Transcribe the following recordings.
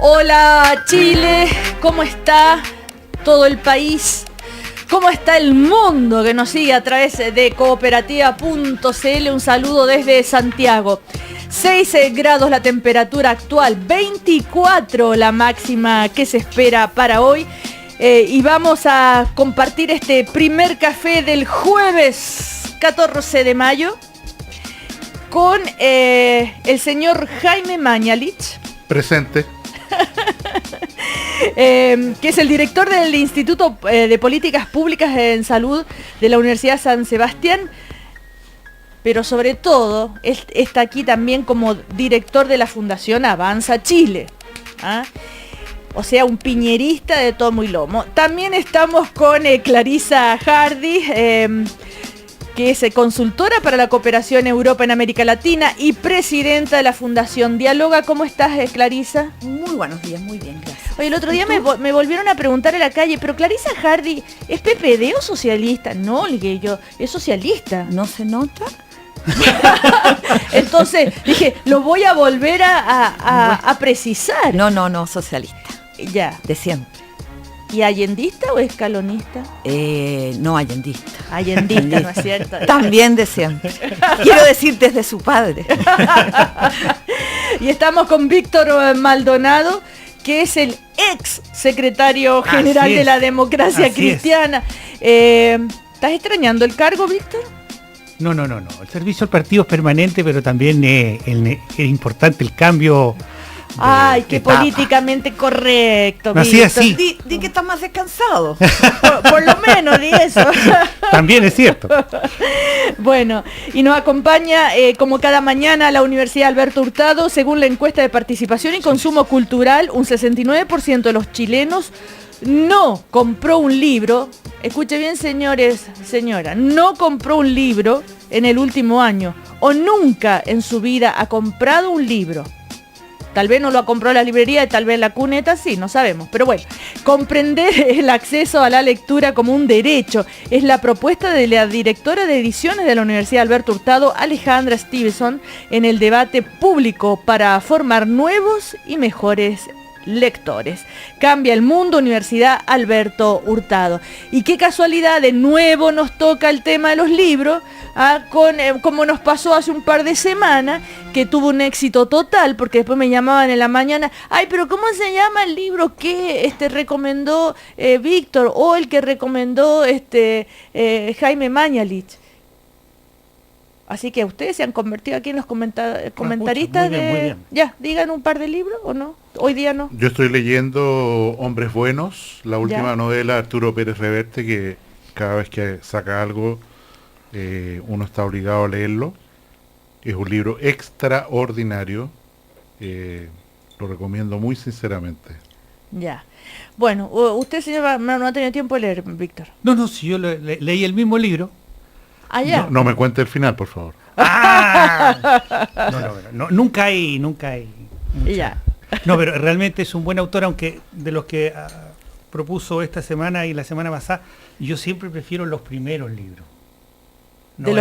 Hola Chile, ¿cómo está todo el país? ¿Cómo está el mundo que nos sigue a través de cooperativa.cl? Un saludo desde Santiago. 6 grados la temperatura actual, 24 la máxima que se espera para hoy. Y vamos a compartir este primer café del jueves 14 de mayo con el señor Jaime Mañalich. Presente. Que es el director del Instituto de Políticas Públicas en Salud de la Universidad San Sebastián, pero sobre todo está aquí también como director de la Fundación Avanza Chile. ¿Ah? O sea, un piñerista de tomo y lomo. También estamos con Clarisa Hardy, que es consultora para la cooperación Europa en América Latina y presidenta de la Fundación Dialoga. ¿Cómo estás, Clarisa? Muy buenos días, muy bien, gracias. Oye, el otro día me volvieron a preguntar en la calle, pero Clarisa Hardy, ¿es PPD o socialista? No, le dije yo, es socialista. ¿No se nota? Entonces dije, lo voy a volver a precisar. No, socialista. Ya. De siempre. ¿Y allendista o escalonista? No, allendista. Allendista, ¿no es cierto? También de siempre. Quiero decir, desde su padre. Y estamos con Víctor Maldonado, que es el ex secretario general de la Democracia Cristiana. ¿Estás extrañando el cargo, Víctor? No. El servicio al partido es permanente, pero también es importante el cambio. Ay, qué políticamente correcto. Así, así. Di que estás más descansado. Por lo menos, di eso. También es cierto. Bueno, y nos acompaña como cada mañana la Universidad Alberto Hurtado. Según la encuesta de participación y consumo cultural, un 69% de los chilenos no compró un libro. Escuche bien, señores, señora, no compró un libro en el último año o nunca en su vida ha comprado un libro. Tal vez no lo compró en la librería y tal vez en la cuneta, sí, no sabemos. Pero bueno, comprender el acceso a la lectura como un derecho es la propuesta de la directora de ediciones de la Universidad Alberto Hurtado, Alejandra Stevenson, en el debate público para formar nuevos y mejores lectores. Cambia el mundo, Universidad Alberto Hurtado. Y qué casualidad, de nuevo nos toca el tema de los libros, como nos pasó hace un par de semanas, que tuvo un éxito total, porque después me llamaban en la mañana, ay, pero ¿cómo se llama el libro que recomendó Víctor o el que recomendó Jaime Mañalich? Así que ustedes se han convertido aquí en los comentaristas muy bien. Ya, digan un par de libros, ¿o no? Hoy día no. Yo estoy leyendo Hombres Buenos, la última novela de Arturo Pérez Reverte, que cada vez que saca algo, uno está obligado a leerlo. Es un libro extraordinario, lo recomiendo muy sinceramente. Ya. Bueno, usted, señor, no ha tenido tiempo de leer, Víctor. No, si yo leí el mismo libro. Ah, ya. No me cuente el final, por favor. No, nunca hay mucha. Ya. No, pero realmente es un buen autor, aunque de los que propuso esta semana y la semana pasada, yo siempre prefiero los primeros libros. ¿De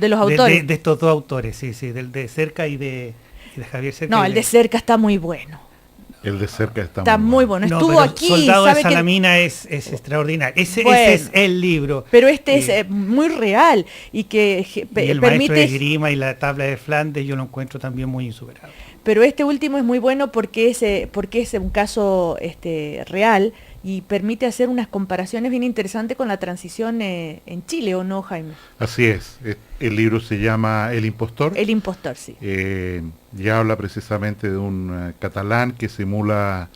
los autores? De estos dos autores, sí, del de Cerca y de Javier Cerca. No, el de Cerca está muy bueno. El de Cerca está muy bueno. Estuvo aquí. Soldado de ¿sabe Salamina es extraordinario. Ese es el libro. Pero es muy real y que y el maestro de esgrima y la tabla de Flandes yo lo encuentro también muy insuperable. Pero este último es muy bueno porque es un caso real y permite hacer unas comparaciones bien interesantes con la transición en Chile, ¿o no, Jaime? Así es. El libro se llama El Impostor. El Impostor, sí. Ya habla precisamente de un catalán que simula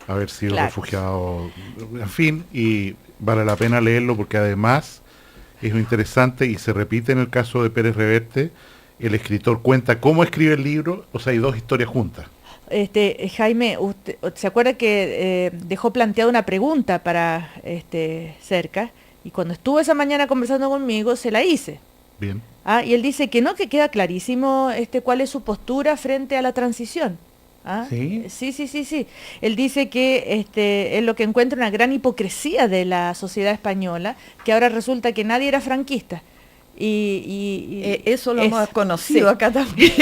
haber sido refugiado, en fin, y vale la pena leerlo porque además es interesante y se repite en el caso de Pérez Reverte. El escritor cuenta cómo escribe el libro, o sea, hay dos historias juntas. Jaime, usted, ¿se acuerda que dejó planteada una pregunta para Cerca? Y cuando estuvo esa mañana conversando conmigo, se la hice. Bien. Y él dice que queda clarísimo cuál es su postura frente a la transición. ¿Sí? Sí. Él dice que es lo que encuentra una gran hipocresía de la sociedad española, que ahora resulta que nadie era franquista. Eso lo hemos conocido acá también.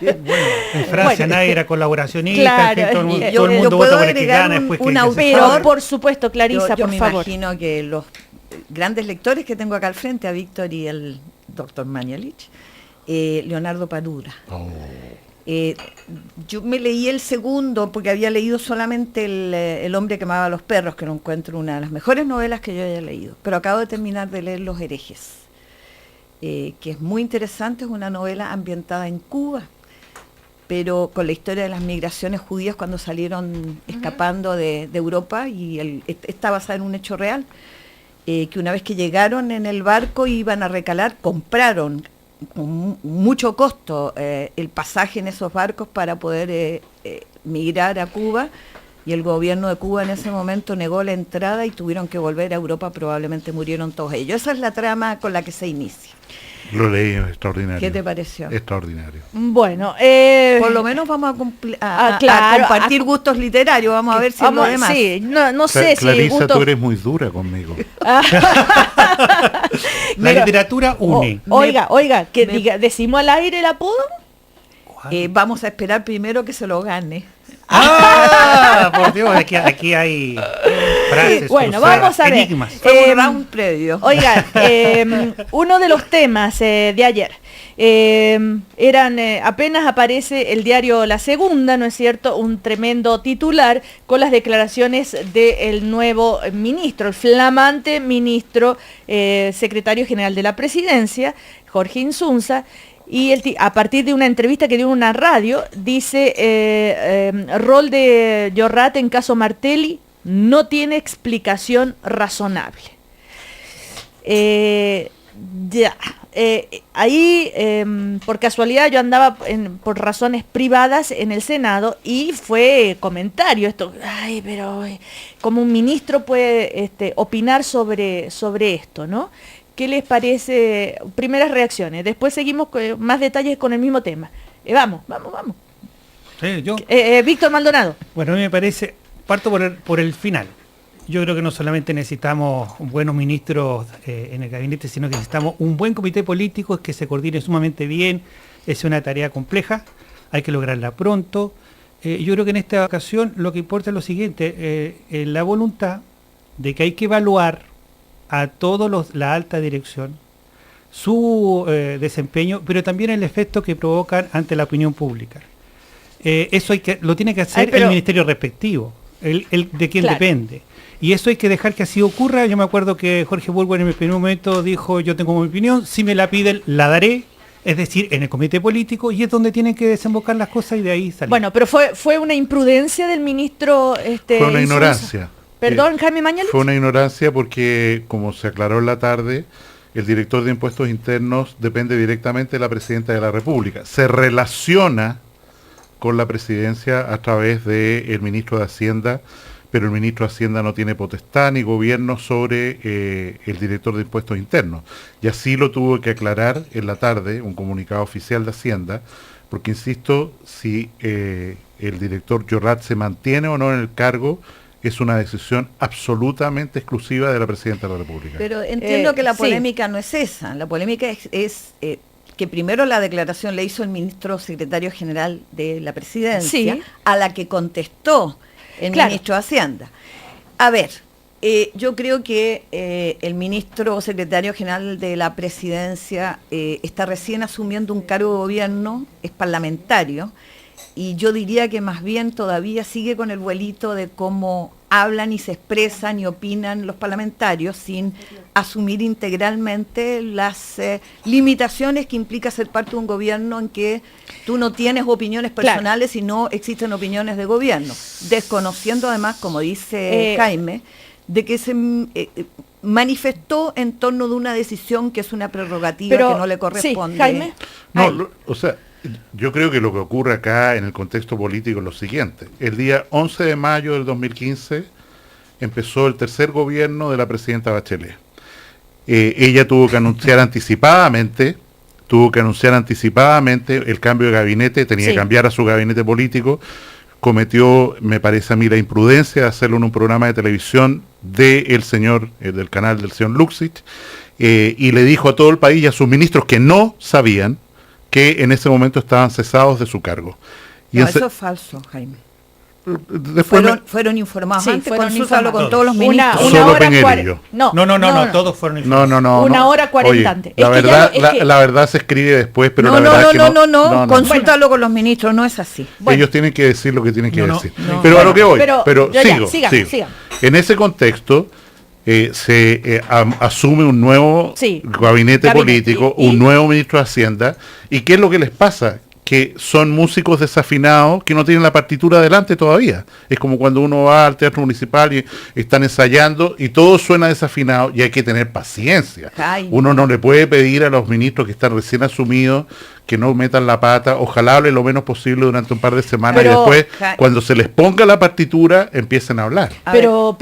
Bueno, en Francia nadie era colaboracionista, claro, todo el mundo, yo todo el mundo puedo vota por el que agregar gana después un que se autor. sabe. Por supuesto, Clarisa, Yo por me favor. imagino que los grandes lectores que tengo acá al frente, a Víctor y el doctor Mañalich, Leonardo Padura. Oh. Yo me leí el segundo porque había leído solamente El hombre que amaba a los perros, que lo encuentro una de las mejores novelas que yo haya leído, pero acabo de terminar de leer Los herejes, que es muy interesante, es una novela ambientada en Cuba, pero con la historia de las migraciones judías cuando salieron escapando de Europa, y está basada en un hecho real, que una vez que llegaron en el barco iban a recalar, compraron con mucho costo el pasaje en esos barcos para poder migrar a Cuba, y el gobierno de Cuba en ese momento negó la entrada y tuvieron que volver a Europa, probablemente murieron todos ellos. Esa es la trama con la que se inicia. Lo leí, extraordinario. ¿Qué te pareció? Extraordinario. Bueno, por lo menos vamos a claro, compartir gustos literarios, vamos a ver si es lo demás. Sí, no sé si Clarisa, gusto... tú eres muy dura conmigo. La literatura une. Oiga, que decimos al aire el apodo. Vamos a esperar primero que se lo gane. ¡Ah! Por Dios, aquí hay frases. Bueno, cruzadas, vamos a ver. enigmas. Fue un round previo. Oigan, uno de los temas de ayer apenas aparece el diario La Segunda, ¿no es cierto? Un tremendo titular con las declaraciones del nuevo ministro, el flamante ministro, secretario general de la Presidencia, Jorge Insunza. Y a partir de una entrevista que dio en una radio, dice, rol de Llorrat en caso Martelli no tiene explicación razonable. Ahí, por casualidad, yo andaba por razones privadas en el Senado y fue comentario esto, ay, pero como un ministro puede opinar sobre esto, ¿no? ¿Qué les parece? Primeras reacciones. Después seguimos con más detalles con el mismo tema. Vamos. Sí, Víctor Maldonado. Bueno, a mí me parece, parto por el final. Yo creo que no solamente necesitamos buenos ministros en el gabinete, sino que necesitamos un buen comité político que se coordine sumamente bien. Es una tarea compleja, hay que lograrla pronto. Yo creo que en esta ocasión lo que importa es lo siguiente, la voluntad de que hay que evaluar a todos la alta dirección, su desempeño, pero también el efecto que provocan ante la opinión pública. Eso lo tiene que hacer el ministerio respectivo, el de quien depende. Y eso hay que dejar que así ocurra. Yo me acuerdo que Jorge Burgos en el primer momento dijo, yo tengo mi opinión, si me la piden, la daré. Es decir, en el comité político, y es donde tienen que desembocar las cosas y de ahí salir. Bueno, pero fue una imprudencia del ministro... fue una ignorancia. Perdón, Jaime Mañalich. Fue una ignorancia porque, como se aclaró en la tarde, el director de Impuestos Internos depende directamente de la Presidenta de la República. Se relaciona con la Presidencia a través del Ministro de Hacienda, pero el Ministro de Hacienda no tiene potestad ni gobierno sobre el director de Impuestos Internos. Y así lo tuvo que aclarar en la tarde un comunicado oficial de Hacienda, porque, insisto, si el director Llorrat se mantiene o no en el cargo, es una decisión absolutamente exclusiva de la Presidenta de la República. Pero entiendo que la polémica no es esa. La polémica es que primero la declaración le hizo el ministro secretario general de la Presidencia, a la que contestó el ministro de Hacienda. A ver, yo creo que el ministro secretario general de la Presidencia está recién asumiendo un cargo de gobierno, es parlamentario, y yo diría que más bien todavía sigue con el vuelito de cómo hablan y se expresan y opinan los parlamentarios sin asumir integralmente las limitaciones que implica ser parte de un gobierno en que tú no tienes opiniones personales y no existen opiniones de gobierno, desconociendo además, como dice Jaime, de que se manifestó en torno de una decisión que es una prerrogativa que no le corresponde. Sí, Jaime. No, o sea, yo creo que lo que ocurre acá en el contexto político es lo siguiente. El día 11 de mayo del 2015 empezó el tercer gobierno de la presidenta Bachelet. Ella tuvo que anunciar anticipadamente el cambio de gabinete, tenía que cambiar a su gabinete político. Cometió, me parece a mí, la imprudencia de hacerlo en un programa de televisión del canal del señor Luxich, y le dijo a todo el país y a sus ministros que no sabían que en ese momento estaban cesados de su cargo. Y no, eso es falso, Jaime. Después fueron informados sí, antes, fueron consúltalo informados. con todos los ministros. Solo Peñerillo. No, todos fueron informados. No. Una hora 40 antes. La verdad se escribe después, pero la verdad es que no. Consúltalo con los ministros, no es así. Bueno. Ellos tienen que decir lo que tienen que decir. No. Pero a lo que voy, pero siga. En ese contexto se asume un nuevo gabinete político, un nuevo ministro de Hacienda. ¿Y qué es lo que les pasa? Que son músicos desafinados que no tienen la partitura delante todavía. Es como cuando uno va al teatro municipal y están ensayando y todo suena desafinado y hay que tener paciencia. Uno no le puede pedir a los ministros que están recién asumidos que no metan la pata, ojalá hable lo menos posible durante un par de semanas y después cuando se les ponga la partitura empiecen a hablar. Pero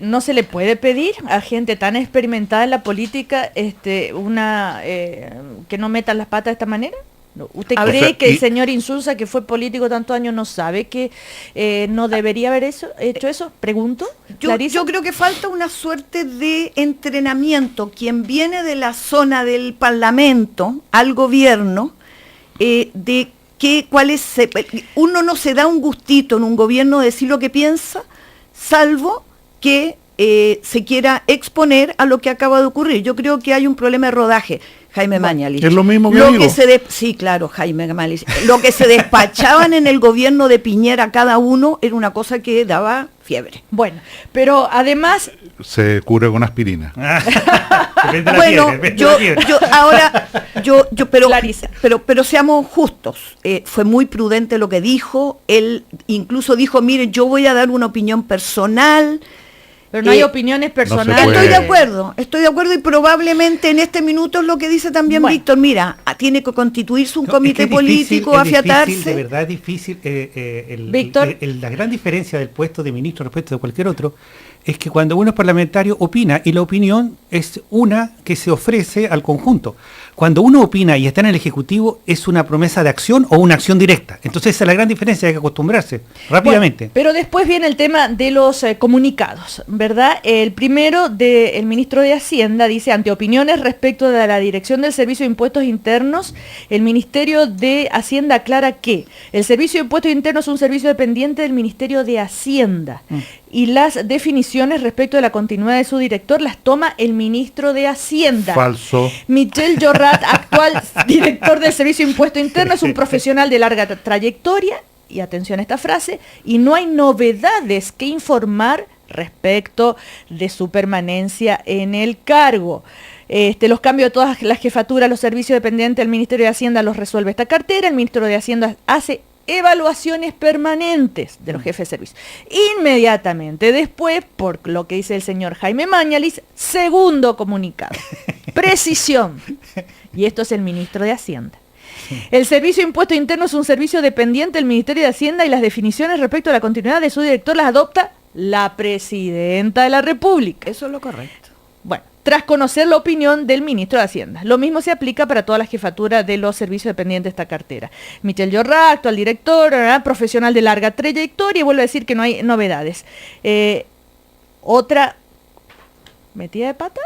no se le puede pedir a gente tan experimentada en la política que no metan las patas de esta manera. ¿Usted cree que el señor Insulza, que fue político tantos años, no sabe que no debería haber hecho eso? Pregunto. Yo creo que falta una suerte de entrenamiento. Quien viene de la zona del Parlamento al gobierno, uno no se da un gustito en un gobierno de decir lo que piensa, salvo que se quiera exponer a lo que acaba de ocurrir. Yo creo que hay un problema de rodaje. Jaime Mañalich. Es lo mismo que digo. Sí, claro, Jaime Mañalich. Lo que se despachaban en el gobierno de Piñera cada uno era una cosa que daba fiebre. Bueno, pero además... Se cura con aspirina. Pero seamos justos. Fue muy prudente lo que dijo. Él incluso dijo, miren, yo voy a dar una opinión personal. Pero no hay opiniones personales. Estoy de acuerdo y probablemente en este minuto es lo que dice también Víctor. Mira, tiene que constituirse un comité político, afiatarse. De verdad es difícil. Víctor. La gran diferencia del puesto de ministro respecto de cualquier otro es que cuando uno es parlamentario opina y la opinión es una que se ofrece al conjunto. Cuando uno opina y está en el Ejecutivo es una promesa de acción o una acción directa. Entonces esa es la gran diferencia, hay que acostumbrarse rápidamente. Bueno, pero después viene el tema de los comunicados, ¿verdad? El primero del ministro de Hacienda dice, ante opiniones respecto de la dirección del Servicio de Impuestos Internos, el Ministerio de Hacienda aclara que el Servicio de Impuestos Internos es un servicio dependiente del Ministerio de Hacienda. Y las definiciones respecto de la continuidad de su director las toma el ministro de Hacienda. Falso. Michel Llorrat, actual director del Servicio de Impuesto Interno, es un profesional de larga trayectoria, y atención a esta frase, y no hay novedades que informar respecto de su permanencia en el cargo. Los cambios de todas las jefaturas, los servicios dependientes del Ministerio de Hacienda los resuelve esta cartera, el ministro de Hacienda hace evaluaciones permanentes de los jefes de servicio. Inmediatamente después, por lo que dice el señor Jaime Mañalich, segundo comunicado. Precisión. Y esto es el ministro de Hacienda. El Servicio de Impuestos Internos es un servicio dependiente del Ministerio de Hacienda y las definiciones respecto a la continuidad de su director las adopta la Presidenta de la República. Eso es lo correcto. Bueno, tras conocer la opinión del ministro de Hacienda. Lo mismo se aplica para todas las jefaturas de los servicios dependientes de esta cartera. Michel Llorrat, actual director, profesional de larga trayectoria, y vuelve a decir que no hay novedades. Otra metida de pata,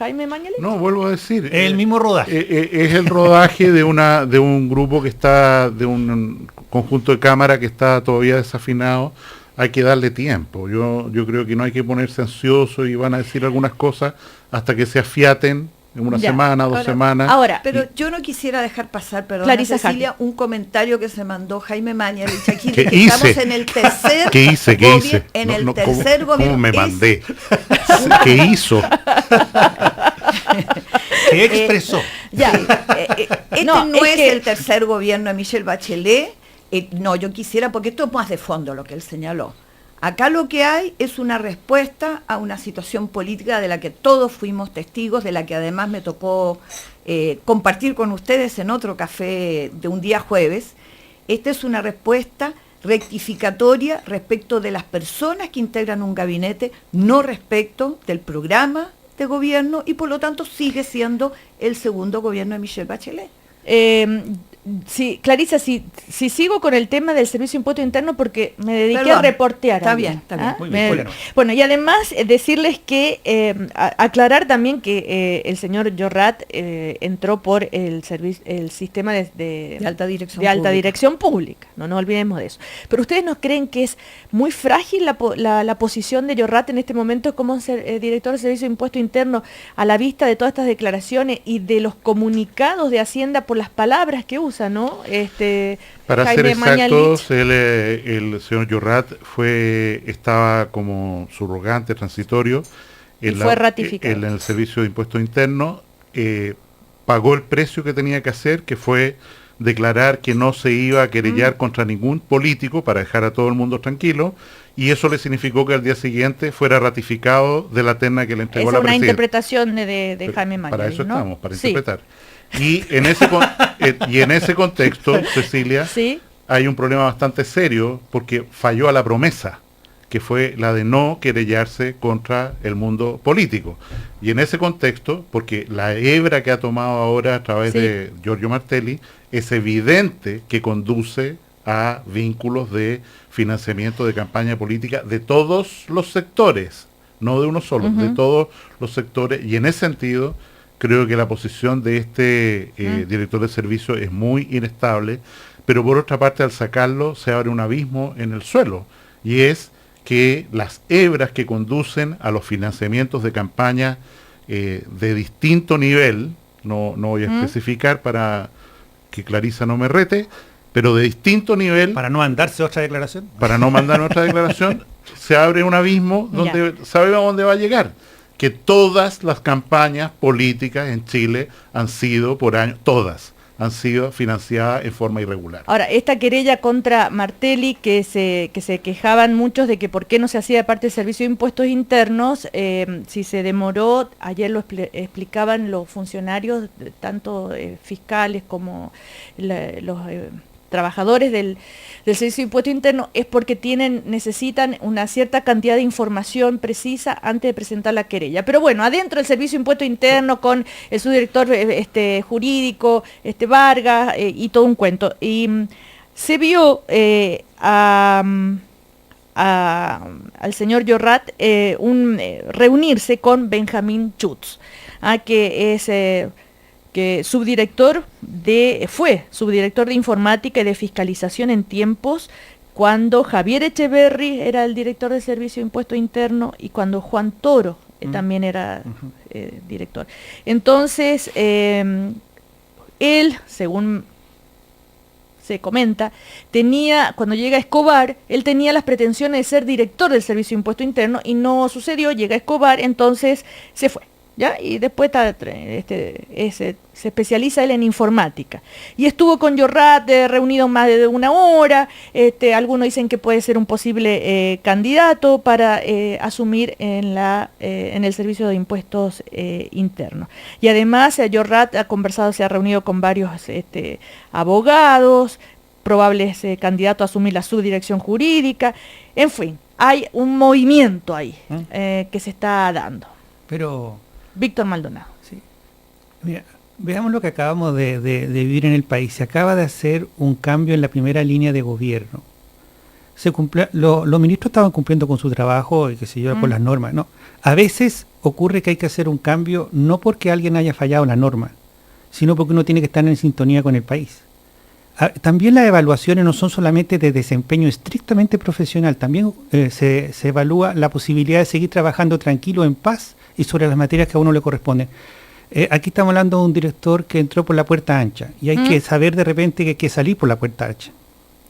Jaime Mañalich. No, vuelvo a decir. Es el mismo rodaje. Es el rodaje de un grupo que está, de un conjunto de cámara que está todavía desafinado. Hay que darle tiempo. Yo creo que no hay que ponerse ansioso y van a decir algunas cosas hasta que se afiaten en una semana, dos semanas. Ahora, pero yo no quisiera dejar pasar, perdón, Cecilia, un comentario que se mandó Jaime Mañalich aquí, de que estamos en el tercer ¿Qué hice? En el tercer gobierno. ¿Cómo me mandé? ¿Qué hizo? ¿Qué expresó? No es el tercer gobierno de Michelle Bachelet. No, yo quisiera, porque esto es más de fondo lo que él señaló. Acá lo que hay es una respuesta a una situación política de la que todos fuimos testigos, de la que además me tocó compartir con ustedes en otro café de un día jueves. Esta es una respuesta rectificatoria respecto de las personas que integran un gabinete, no respecto del programa de gobierno, y por lo tanto sigue siendo el segundo gobierno de Michelle Bachelet. Sí, Clarisa, si sigo con el tema del Servicio de Impuesto Interno, porque me dediqué a reportear. Está bien. Muy bien. Bueno, y además decirles que, aclarar también que el señor Llorrat entró por el sistema de alta dirección pública. No olvidemos de eso. Pero ustedes no creen que es muy frágil la posición de Llorrat en este momento como director del Servicio de Impuesto Interno, a la vista de todas estas declaraciones y de los comunicados de Hacienda por las palabras que usa, ¿no? Para ser exactos, el señor Llorrat estaba como subrogante transitorio fue ratificado en el Servicio de Impuesto Interno, pagó el precio que tenía que hacer, que fue declarar que no se iba a querellar contra ningún político para dejar a todo el mundo tranquilo, y eso le significó que al día siguiente fuera ratificado de la terna que le entregó la presidenta. Es una interpretación de Jaime Mañalich, para eso, ¿no? Estamos, para interpretar. Sí. Y en ese contexto, Cecilia, ¿sí? Hay un problema bastante serio porque falló a la promesa, que fue la de no querellarse contra el mundo político. Y en ese contexto, porque la hebra que ha tomado ahora a través de Giorgio Martelli es evidente que conduce a vínculos de financiamiento de campaña política de todos los sectores, no de uno solo, de todos los sectores, y en ese sentido creo que la posición de este director de servicio es muy inestable, pero por otra parte al sacarlo se abre un abismo en el suelo, y es que las hebras que conducen a los financiamientos de campaña de distinto nivel, no voy a especificar para que Clarisa no me rete, pero de distinto nivel... Para no mandarse otra declaración. Para no mandar otra declaración, se abre un abismo donde sabemos dónde va a llegar. Que todas las campañas políticas en Chile han sido, por años, todas, han sido financiadas en forma irregular. Ahora, esta querella contra Martelli, que se quejaban muchos de que por qué no se hacía de parte del Servicio de Impuestos Internos, si se demoró, ayer lo explicaban los funcionarios, tanto fiscales como los trabajadores del Servicio de Impuesto Interno, es porque necesitan una cierta cantidad de información precisa antes de presentar la querella. Pero bueno, adentro del Servicio de Impuesto Interno, con el subdirector jurídico, Vargas, y todo un cuento. Y se vio al señor Llorrat reunirse con Benjamín Schutz, que es... que fue subdirector de informática y de fiscalización en tiempos cuando Javier Echeverry era el director del Servicio de Impuesto Interno y cuando Juan Toro también era director. Entonces, él, según se comenta, cuando llega Escobar, él tenía las pretensiones de ser director del Servicio de Impuesto Interno y no sucedió, llega Escobar, entonces se fue. ¿Ya? Y después se especializa él en informática. Y estuvo con Llorrat reunido más de una hora. Algunos dicen que puede ser un posible candidato para asumir en el Servicio de Impuestos Internos. Y además Llorrat se ha reunido con varios abogados, probables candidatos a asumir la subdirección jurídica. En fin, hay un movimiento ahí que se está dando. Pero... Víctor Maldonado. Sí. Mira, veamos lo que acabamos de vivir en el país. Se acaba de hacer un cambio en la primera línea de gobierno. Los ministros estaban cumpliendo con su trabajo y con las normas. No. A veces ocurre que hay que hacer un cambio no porque alguien haya fallado la norma, sino porque uno tiene que estar en sintonía con el país. También las evaluaciones no son solamente de desempeño estrictamente profesional, también se evalúa la posibilidad de seguir trabajando tranquilo, en paz, y sobre las materias que a uno le corresponden. Aquí estamos hablando de un director que entró por la puerta ancha, y hay que saber de repente que hay que salir por la puerta ancha.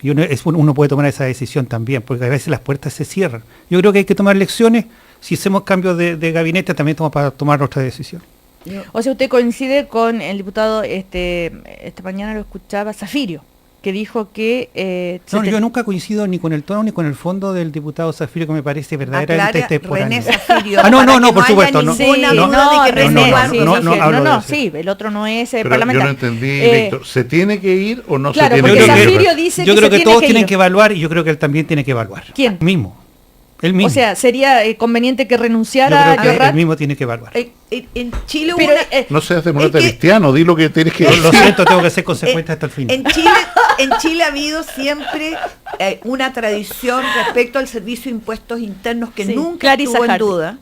Y uno puede tomar esa decisión también, porque a veces las puertas se cierran. Yo creo que hay que tomar lecciones. Si hacemos cambios de gabinete, también para tomar otra decisión. O sea, usted coincide con el diputado, esta mañana lo escuchaba, Zafirio, que dijo que... yo nunca coincido ni con el tono ni con el fondo del diputado Zafirio, que me parece verdaderamente extemporáneo. René Zafirio. Por supuesto. Sí, el otro no es parlamentario. Yo no entendí, Víctor, ¿se tiene que ir o no se tiene que ir? Yo creo que todos tienen que evaluar, y yo creo que él también tiene que evaluar. ¿Quién? Mismo. O sea, sería conveniente que renunciara Llorrat. El mismo tiene que evaluar. En Chile pero, no seas demorate cristiano, di lo que tienes que decir. Lo siento, tengo que ser consecuente hasta el fin. En Chile ha habido siempre una tradición respecto al servicio de impuestos internos que nunca estuvo en duda.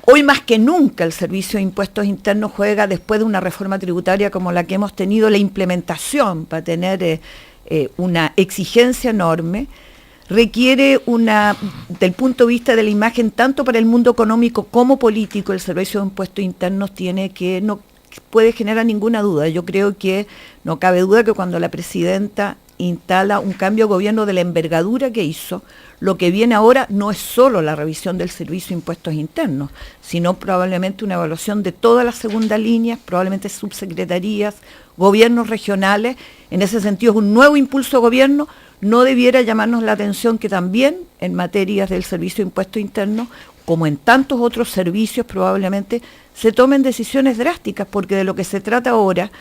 Hoy más que nunca el servicio de impuestos internos juega, después de una reforma tributaria como la que hemos tenido, la implementación para tener una exigencia enorme, requiere del punto de vista de la imagen, tanto para el mundo económico como político, el servicio de impuestos internos no puede generar ninguna duda. Yo creo que no cabe duda que cuando la presidenta instala un cambio de gobierno de la envergadura que hizo, lo que viene ahora no es solo la revisión del servicio de impuestos internos, sino probablemente una evaluación de todas las segundas líneas, probablemente subsecretarías, gobiernos regionales. En ese sentido es un nuevo impulso de gobierno. No debiera llamarnos la atención que también en materias del servicio de impuestos internos, como en tantos otros servicios, probablemente se tomen decisiones drásticas, porque de lo que se trata ahora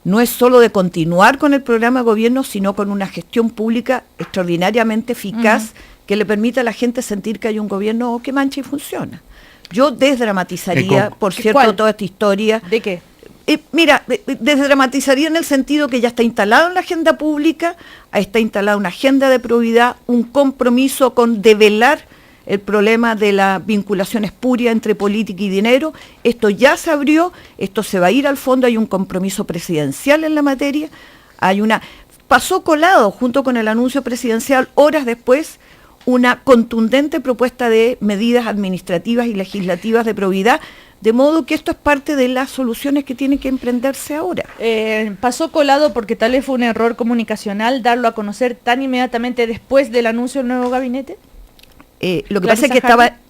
no es solo de continuar con el programa de gobierno, sino con una gestión pública extraordinariamente eficaz que le permita a la gente sentir que hay un gobierno que mancha y funciona. Yo desdramatizaría, por cierto, toda esta historia. ¿De qué? Mira, desdramatizaría en el sentido que ya está instalado en la agenda pública, está instalada una agenda de probidad, un compromiso con develar el problema de la vinculación espuria entre política y dinero. Esto ya se abrió, esto se va a ir al fondo, hay un compromiso presidencial en la materia, pasó colado junto con el anuncio presidencial horas después una contundente propuesta de medidas administrativas y legislativas de probidad, de modo que esto es parte de las soluciones que tienen que emprenderse ahora. Pasó colado porque tal vez fue un error comunicacional darlo a conocer tan inmediatamente después del anuncio del nuevo gabinete. Lo que pasa es que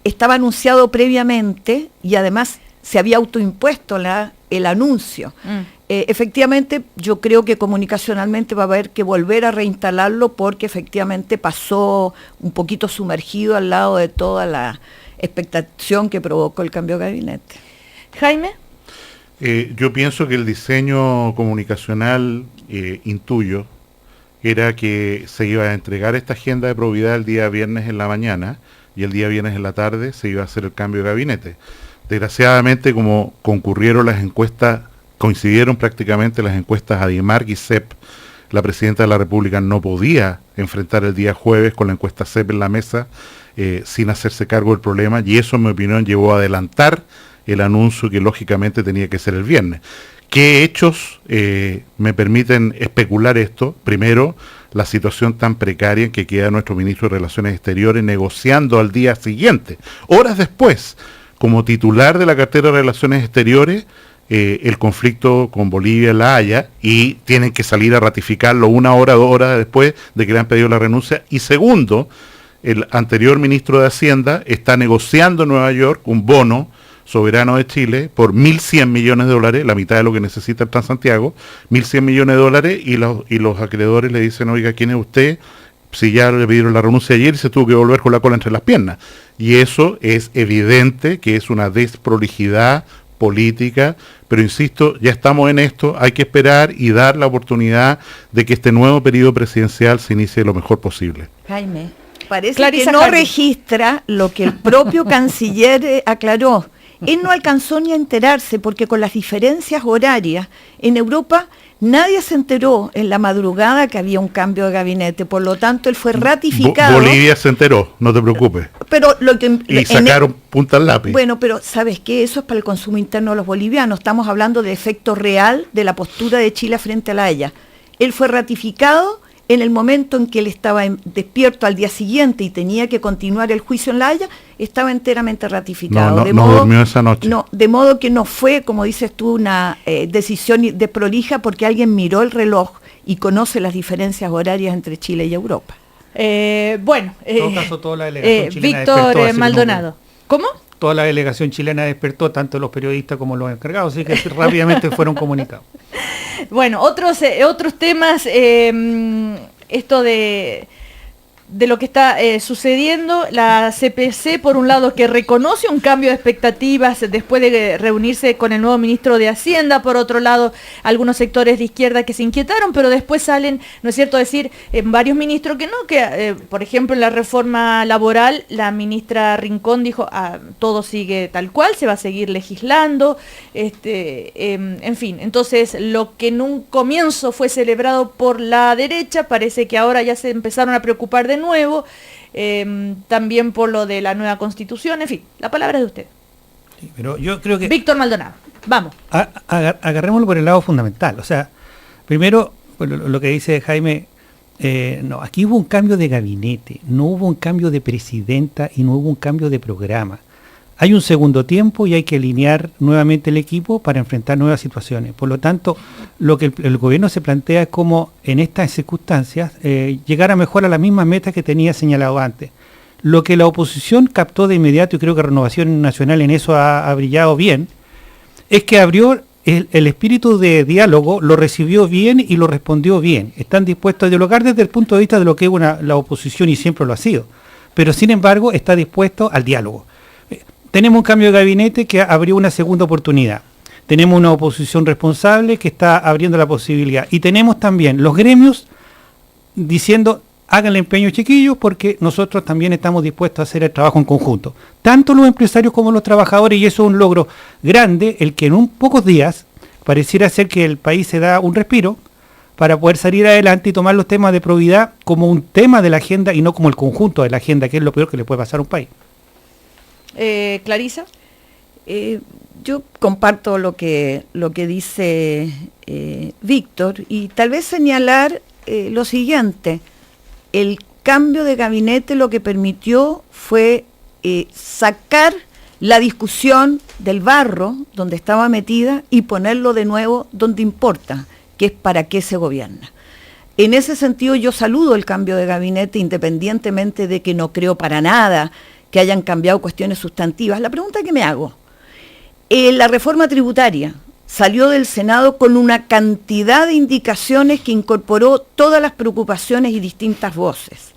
estaba anunciado previamente y además se había autoimpuesto el anuncio. Efectivamente, yo creo que comunicacionalmente va a haber que volver a reinstalarlo porque efectivamente pasó un poquito sumergido al lado de toda la expectación que provocó el cambio de gabinete. Jaime. Yo pienso que el diseño comunicacional, intuyo, era que se iba a entregar esta agenda de probidad el día viernes en la mañana y el día viernes en la tarde se iba a hacer el cambio de gabinete. Desgraciadamente, como concurrieron las encuestas, coincidieron prácticamente las encuestas Adimark y CEP, la presidenta de la República no podía enfrentar el día jueves con la encuesta CEP en la mesa sin hacerse cargo del problema, y eso, en mi opinión, llevó a adelantar el anuncio que lógicamente tenía que ser el viernes. ¿Qué hechos me permiten especular esto? Primero, la situación tan precaria en que queda nuestro ministro de Relaciones Exteriores negociando al día siguiente, horas después, como titular de la cartera de Relaciones Exteriores, el conflicto con Bolivia en La Haya, y tienen que salir a ratificarlo 1 hora, 2 horas después de que le han pedido la renuncia. Y segundo, el anterior ministro de Hacienda está negociando en Nueva York un bono soberano de Chile por 1.100 millones de dólares, la mitad de lo que necesita el Transantiago, 1.100 millones de dólares, y los acreedores le dicen, oiga, ¿quién es usted? Si ya le pidieron la renuncia ayer y se tuvo que volver con la cola entre las piernas. Y eso es evidente que es una desprolijidad política, pero insisto, ya estamos en esto, hay que esperar y dar la oportunidad de que este nuevo periodo presidencial se inicie lo mejor posible. Jaime, parece que no registra lo que el propio canciller aclaró. Él no alcanzó ni a enterarse porque con las diferencias horarias en Europa nadie se enteró en la madrugada que había un cambio de gabinete, por lo tanto él fue ratificado. Bolivia se enteró, no te preocupes. Pero y sacaron punta al lápiz. Bueno, pero ¿sabes qué? Eso es para el consumo interno de los bolivianos. Estamos hablando del efecto real de la postura de Chile frente a la Haya. Él fue ratificado en el momento en que él estaba despierto al día siguiente y tenía que continuar el juicio en La Haya, estaba enteramente ratificado. No durmió esa noche. No, de modo que no fue, como dices tú, una decisión desprolija porque alguien miró el reloj y conoce las diferencias horarias entre Chile y Europa. En todo caso, toda la delegación chilena Víctor Maldonado. ¿Cómo? Toda la delegación chilena despertó, tanto los periodistas como los encargados, así que rápidamente fueron comunicados. Bueno, otros temas, esto de de lo que está sucediendo. La CPC, por un lado, que reconoce un cambio de expectativas después de reunirse con el nuevo ministro de Hacienda. Por otro lado, algunos sectores de izquierda que se inquietaron, pero después salen, ¿no es cierto?, decir varios ministros que no, que por ejemplo en la reforma laboral, la ministra Rincón dijo, todo sigue tal cual, se va a seguir legislando, en fin. Entonces, lo que en un comienzo fue celebrado por la derecha, parece que ahora ya se empezaron a preocupar de nuevo, también por lo de la nueva constitución, en fin, la palabra es de usted. Sí, pero yo creo que... Víctor Maldonado, vamos. Agarrémoslo por el lado fundamental, o sea, primero, lo que dice Jaime, no, aquí hubo un cambio de gabinete, no hubo un cambio de presidenta y no hubo un cambio de programa. Hay un segundo tiempo y hay que alinear nuevamente el equipo para enfrentar nuevas situaciones. Por lo tanto, lo que el gobierno se plantea es cómo en estas circunstancias llegar a mejor a las mismas metas que tenía señalado antes. Lo que la oposición captó de inmediato, y creo que Renovación Nacional en eso ha brillado bien, es que abrió el espíritu de diálogo, lo recibió bien y lo respondió bien. Están dispuestos a dialogar desde el punto de vista de lo que es la oposición y siempre lo ha sido. Pero sin embargo está dispuesto al diálogo. Tenemos un cambio de gabinete que abrió una segunda oportunidad. Tenemos una oposición responsable que está abriendo la posibilidad. Y tenemos también los gremios diciendo, hagan el empeño, chiquillos, porque nosotros también estamos dispuestos a hacer el trabajo en conjunto. Tanto los empresarios como los trabajadores, y eso es un logro grande, el que en pocos días pareciera ser que el país se da un respiro para poder salir adelante y tomar los temas de probidad como un tema de la agenda y no como el conjunto de la agenda, que es lo peor que le puede pasar a un país. Clarisa. Yo comparto lo que dice Víctor, y tal vez señalar lo siguiente: el cambio de gabinete lo que permitió fue sacar la discusión del barro donde estaba metida y ponerlo de nuevo donde importa, que es para qué se gobierna. En ese sentido yo saludo el cambio de gabinete, independientemente de que no creo para nada que hayan cambiado cuestiones sustantivas. La pregunta que me hago, la reforma tributaria salió del Senado con una cantidad de indicaciones que incorporó todas las preocupaciones y distintas voces.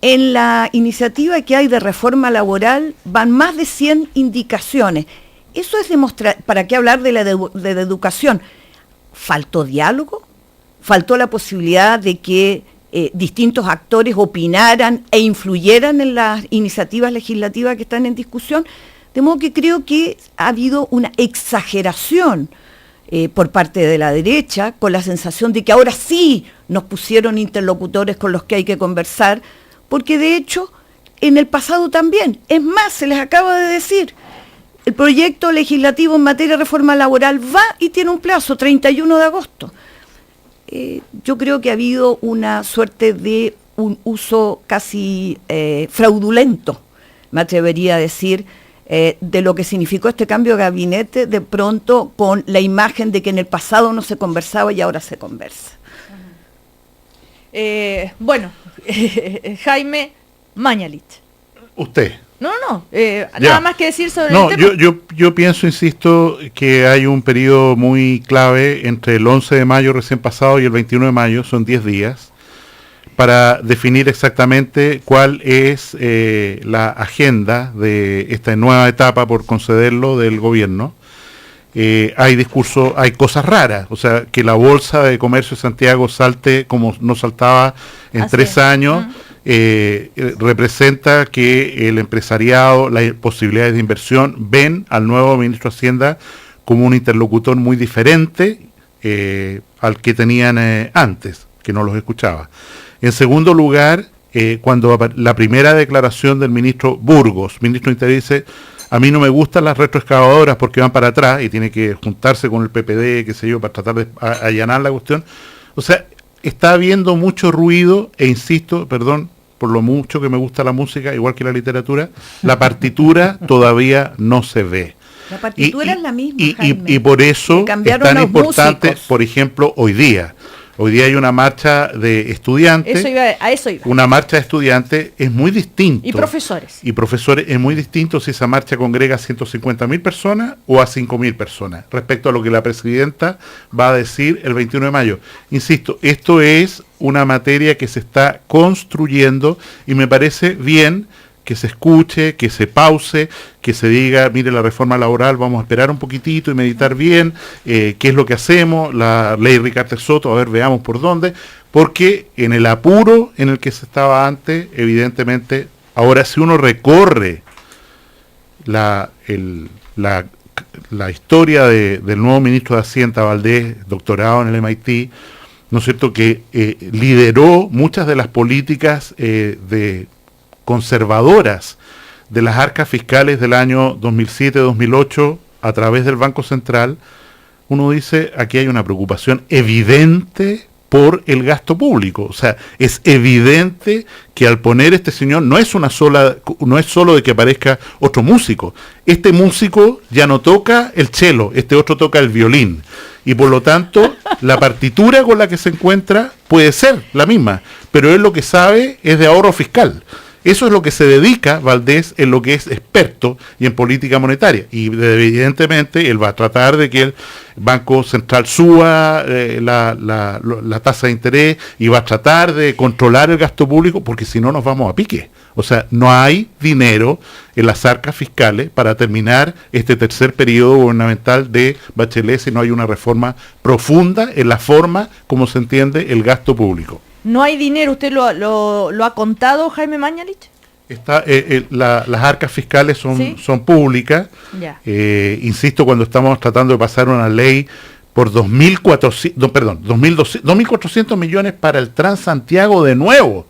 En la iniciativa que hay de reforma laboral van más de 100 indicaciones. Eso es demostrar, ¿para qué hablar de la educación? ¿Faltó diálogo? ¿Faltó la posibilidad de que distintos actores opinaran e influyeran en las iniciativas legislativas que están en discusión? De modo que creo que ha habido una exageración por parte de la derecha, con la sensación de que ahora sí nos pusieron interlocutores con los que hay que conversar, porque de hecho en el pasado también. Es más, se les acaba de decir, el proyecto legislativo en materia de reforma laboral va y tiene un plazo, 31 de agosto. Yo creo que ha habido una suerte de un uso casi fraudulento, me atrevería a decir, de lo que significó este cambio de gabinete, de pronto con la imagen de que en el pasado no se conversaba y ahora se conversa. Bueno, Jaime Mañalich. Usted. No, nada más que decir sobre el tema. Yo pienso, insisto, que hay un periodo muy clave entre el 11 de mayo recién pasado y el 21 de mayo, son 10 días, para definir exactamente cuál es la agenda de esta nueva etapa, por concederlo, del gobierno. Hay discursos, hay cosas raras, o sea, que la Bolsa de Comercio de Santiago salte como no saltaba en 3 años. Representa que el empresariado, las posibilidades de inversión, ven al nuevo ministro de Hacienda como un interlocutor muy diferente al que tenían antes, que no los escuchaba. En segundo lugar, cuando la primera declaración del ministro Burgos, ministro de Interior, dice: a mí no me gustan las retroexcavadoras porque van para atrás y tiene que juntarse con el PPD, qué sé yo, para tratar de allanar la cuestión. O sea, está habiendo mucho ruido, e insisto, perdón, por lo mucho que me gusta la música, igual que la literatura, la partitura todavía no se ve. La partitura es la misma, y por eso es tan importante, músicos. Por ejemplo, hoy día hay una marcha de estudiantes. A eso iba. Una marcha de estudiantes es muy distinto. Y profesores. Y profesores es muy distinto si esa marcha congrega a 150.000 personas o a 5.000 personas, respecto a lo que la presidenta va a decir el 21 de mayo. Insisto, esto es una materia que se está construyendo y me parece bien que se escuche, que se pause, que se diga, mire, la reforma laboral, vamos a esperar un poquitito y meditar bien, qué es lo que hacemos, la ley Ricardo Soto, a ver, veamos por dónde, porque en el apuro en el que se estaba antes, evidentemente, ahora si uno recorre la historia del nuevo ministro de Hacienda, Valdés, doctorado en el MIT, ¿no es cierto?, que lideró muchas de las políticas conservadoras de las arcas fiscales del año 2007-2008 a través del Banco Central, uno dice, aquí hay una preocupación evidente por el gasto público. O sea, es evidente que al poner este señor no es solo de que aparezca otro músico. Este músico ya no toca el cello, este otro toca el violín. Y por lo tanto, la partitura con la que se encuentra puede ser la misma, pero él lo que sabe es de ahorro fiscal. Eso es lo que se dedica Valdés en lo que es experto y en política monetaria. Y evidentemente él va a tratar de que el Banco Central suba la tasa de interés y va a tratar de controlar el gasto público porque si no nos vamos a pique. O sea, no hay dinero en las arcas fiscales para terminar este tercer periodo gubernamental de Bachelet si no hay una reforma profunda en la forma como se entiende el gasto público. ¿No hay dinero? ¿Usted lo ha contado, Jaime Mañalich? Las arcas fiscales ¿Sí? son públicas. Insisto, cuando estamos tratando de pasar una ley por 2.400 millones para el Transantiago de nuevo.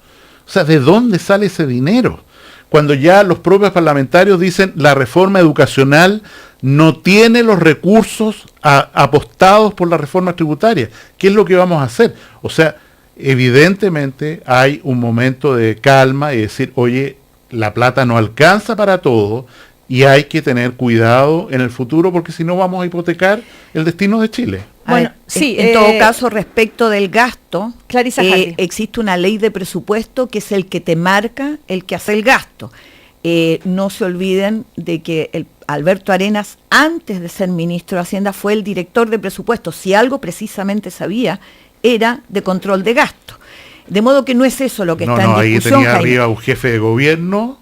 O sea, ¿de dónde sale ese dinero? Cuando ya los propios parlamentarios dicen la reforma educacional no tiene los recursos apostados por la reforma tributaria. ¿Qué es lo que vamos a hacer? O sea, evidentemente hay un momento de calma y decir, oye, la plata no alcanza para todo y hay que tener cuidado en el futuro porque si no vamos a hipotecar el destino de Chile. Bueno, sí, en todo caso, respecto del gasto, Clarisa existe una ley de presupuesto que es el que te marca el que hace el gasto. No se olviden de que Alberto Arenas, antes de ser ministro de Hacienda, fue el director de presupuesto. Si algo precisamente sabía, era de control de gasto. De modo que no es eso lo que está en discusión. Ahí tenía arriba un jefe de gobierno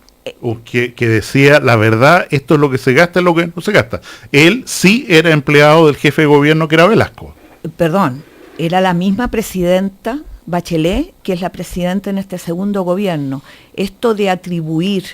que decía, la verdad, esto es lo que se gasta, es lo que no se gasta. Él sí era empleado del jefe de gobierno que era Velasco. Perdón, era la misma presidenta Bachelet, que es la presidenta en este segundo gobierno. Esto de atribuir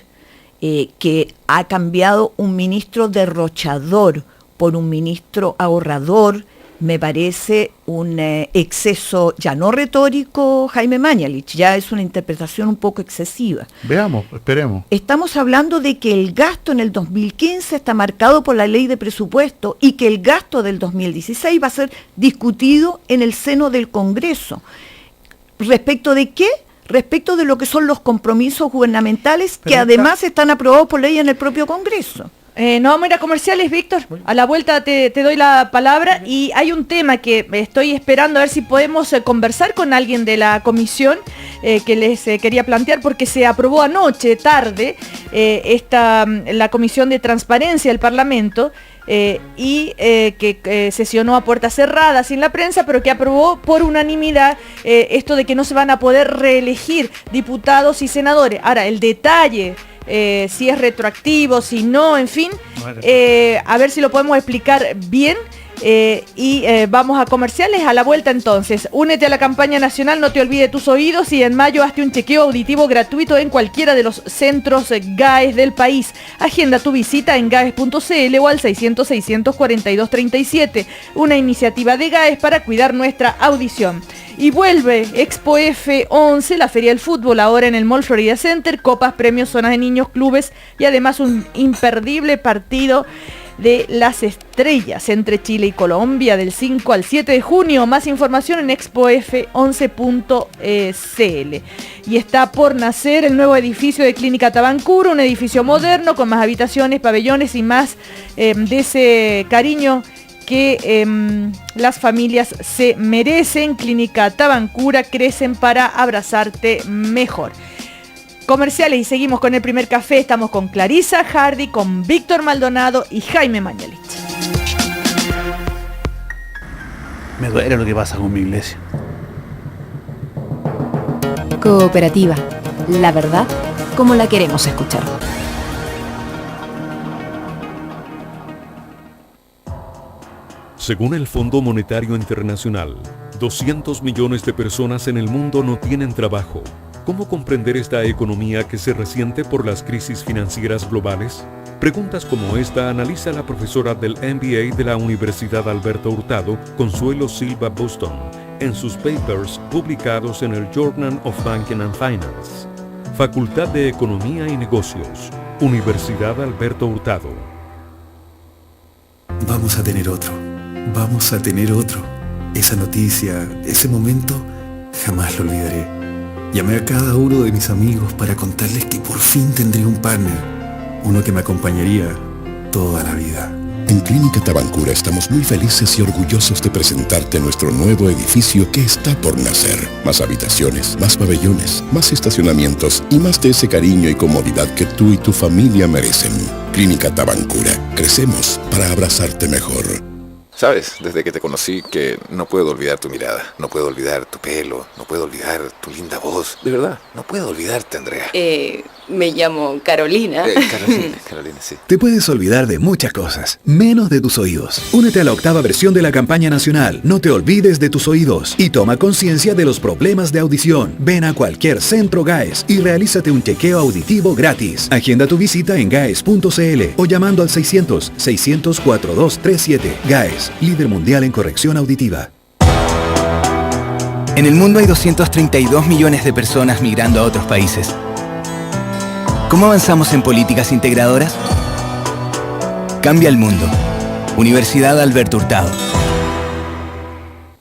que ha cambiado un ministro derrochador por un ministro ahorrador, me parece un exceso ya no retórico, Jaime Mañalich, ya es una interpretación un poco excesiva. Veamos, esperemos. Estamos hablando de que el gasto en el 2015 está marcado por la ley de presupuesto y que el gasto del 2016 va a ser discutido en el seno del Congreso. ¿Respecto de qué? Respecto de lo que son los compromisos gubernamentales que además están aprobados por ley en el propio Congreso. No vamos a ir a comerciales, Víctor. A la vuelta te doy la palabra y hay un tema que estoy esperando a ver si podemos conversar con alguien de la comisión que les quería plantear porque se aprobó anoche, tarde, la Comisión de Transparencia del Parlamento que sesionó a puertas cerradas sin la prensa, pero que aprobó por unanimidad esto de que no se van a poder reelegir diputados y senadores. Ahora, el detalle... si es retroactivo, si no, en fin, a ver si lo podemos explicar bien vamos a comerciales. A la vuelta entonces, únete a la campaña nacional, no te olvides tus oídos y en mayo hazte un chequeo auditivo gratuito en cualquiera de los centros GAES del país. Agenda tu visita en gaes.cl o al 600-642-37, una iniciativa de GAES para cuidar nuestra audición. Y vuelve Expo F11, la Feria del Fútbol, ahora en el Mall Florida Center, copas, premios, zonas de niños, clubes y además un imperdible partido de las estrellas entre Chile y Colombia del 5 al 7 de junio. Más información en expof11.cl. Y está por nacer el nuevo edificio de Clínica Tabancura, un edificio moderno con más habitaciones, pabellones y más de ese cariño que las familias se merecen. Clínica Tabancura, crecen para abrazarte mejor. Comerciales y seguimos con el primer café. Estamos con Clarisa Hardy, con Víctor Maldonado y Jaime Mañalich. Me duele lo que pasa con mi iglesia. Cooperativa. La verdad, como la queremos escuchar. Según el Fondo Monetario Internacional, 200 millones de personas en el mundo no tienen trabajo. ¿Cómo comprender esta economía que se resiente por las crisis financieras globales? Preguntas como esta analiza la profesora del MBA de la Universidad Alberto Hurtado, Consuelo Silva Buston, en sus papers publicados en el Journal of Banking and Finance. Facultad de Economía y Negocios, Universidad Alberto Hurtado. Vamos a tener otro. Vamos a tener otro. Esa noticia, ese momento, jamás lo olvidaré. Llamé a cada uno de mis amigos para contarles que por fin tendré un partner, uno que me acompañaría toda la vida. En Clínica Tabancura estamos muy felices y orgullosos de presentarte nuestro nuevo edificio que está por nacer. Más habitaciones, más pabellones, más estacionamientos y más de ese cariño y comodidad que tú y tu familia merecen. Clínica Tabancura. Crecemos para abrazarte mejor. Sabes, desde que te conocí que no puedo olvidar tu mirada, no puedo olvidar tu pelo, no puedo olvidar tu linda voz. De verdad, no puedo olvidarte, Andrea. Me llamo Carolina. Carolina, sí. Te puedes olvidar de muchas cosas, menos de tus oídos. Únete a la 8ª versión de la campaña nacional No te olvides de tus oídos y toma conciencia de los problemas de audición. Ven a cualquier centro GAES y realízate un chequeo auditivo gratis. Agenda tu visita en gaes.cl o llamando al 600-600-4237. GAES, líder mundial en corrección auditiva. En el mundo hay 232 millones de personas migrando a otros países. ¿Cómo avanzamos en políticas integradoras? Cambia el mundo. Universidad Alberto Hurtado.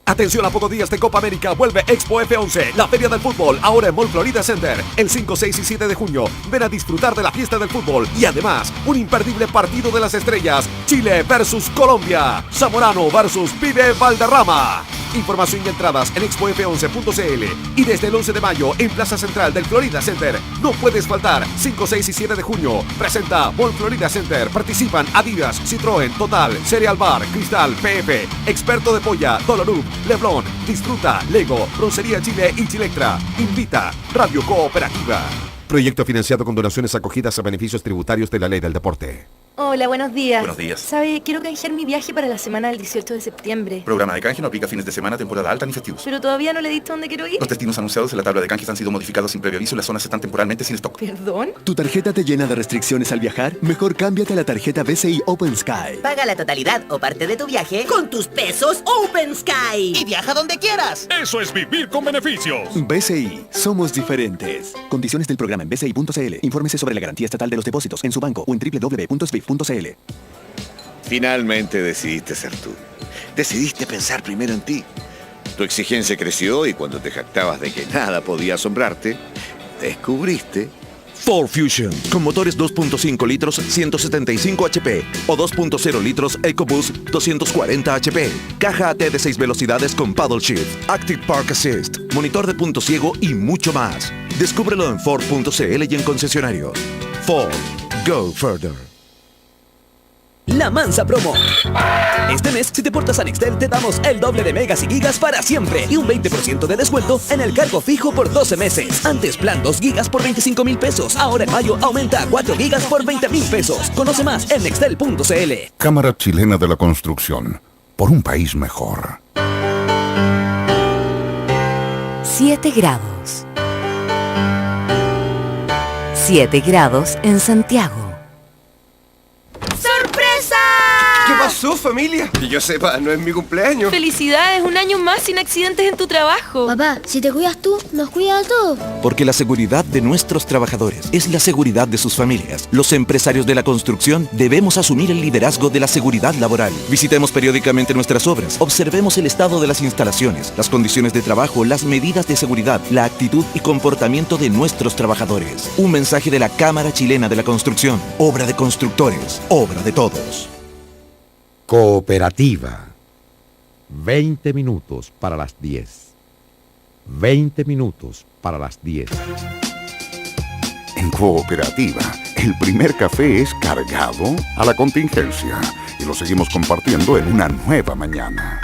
Atención, a pocos días de Copa América vuelve Expo F11, la feria del fútbol, ahora en Mall Florida Center, el 5, 6 y 7 de junio. Ven a disfrutar de la fiesta del fútbol y además un imperdible partido de las estrellas, Chile versus Colombia, Zamorano versus Vive Valderrama. Información y entradas en expof11.cl y desde el 11 de mayo en Plaza Central del Florida Center. No puedes faltar. 5, 6 y 7 de junio. Presenta Mall Florida Center. Participan Adidas, Citroën, Total, Cereal Bar, Cristal, PF, Experto de Polla, Dolorup, Leblon, Disfruta, Lego, Broncería Chile y Chilectra. Invita Radio Cooperativa. Proyecto financiado con donaciones acogidas a beneficios tributarios de la Ley del Deporte. Hola, buenos días. Buenos días. ¿Sabe? Quiero canjear mi viaje para la semana del 18 de septiembre. Programa de canje no aplica fines de semana, temporada alta ni festivos. Pero todavía no le he dicho dónde quiero ir. Los destinos anunciados en la tabla de canjes han sido modificados sin previo aviso y las zonas están temporalmente sin stock. ¿Perdón? ¿Tu tarjeta te llena de restricciones al viajar? Mejor cámbiate a la tarjeta BCI Open Sky. Paga la totalidad o parte de tu viaje con tus pesos Open Sky y viaja donde quieras. Eso es vivir con beneficios. BCI, somos diferentes. Condiciones del programa en bci.cl. Infórmese sobre la garantía estatal de los depósitos en su banco o en www.sbif.cl. Finalmente decidiste ser tú. Decidiste pensar primero en ti. Tu exigencia creció y cuando te jactabas de que nada podía asombrarte, descubriste Ford Fusion, con motores 2.5 litros 175 HP o 2.0 litros EcoBoost 240 HP. Caja AT de 6 velocidades con paddle shift, Active Park Assist, monitor de punto ciego y mucho más. Descúbrelo en Ford.cl y en concesionarios. Ford, go further. La Mansa Promo. Este mes, si te portas a Nextel, te damos el doble de megas y gigas para siempre y un 20% de descuento en el cargo fijo por 12 meses. Antes, plan 2 gigas por 25,000 pesos. Ahora en mayo aumenta a 4 gigas por 20,000 pesos. Conoce más en nextel.cl. Cámara Chilena de la Construcción. Por un país mejor. 7 grados. 7 grados en Santiago. ¡Sorpresa! ¿Qué pasó, familia? Que yo sepa, no es mi cumpleaños. Felicidades, un año más sin accidentes en tu trabajo. Papá, si te cuidas tú, nos cuida a todos. Porque la seguridad de nuestros trabajadores es la seguridad de sus familias. Los empresarios de la construcción debemos asumir el liderazgo de la seguridad laboral. Visitemos periódicamente nuestras obras, observemos el estado de las instalaciones, las condiciones de trabajo, las medidas de seguridad, la actitud y comportamiento de nuestros trabajadores. Un mensaje de la Cámara Chilena de la Construcción. Obra de constructores, obra de todos. Cooperativa. 20 minutos para las 10. 20 minutos para las 10. En Cooperativa, el primer café es cargado a la contingencia y lo seguimos compartiendo en una nueva mañana.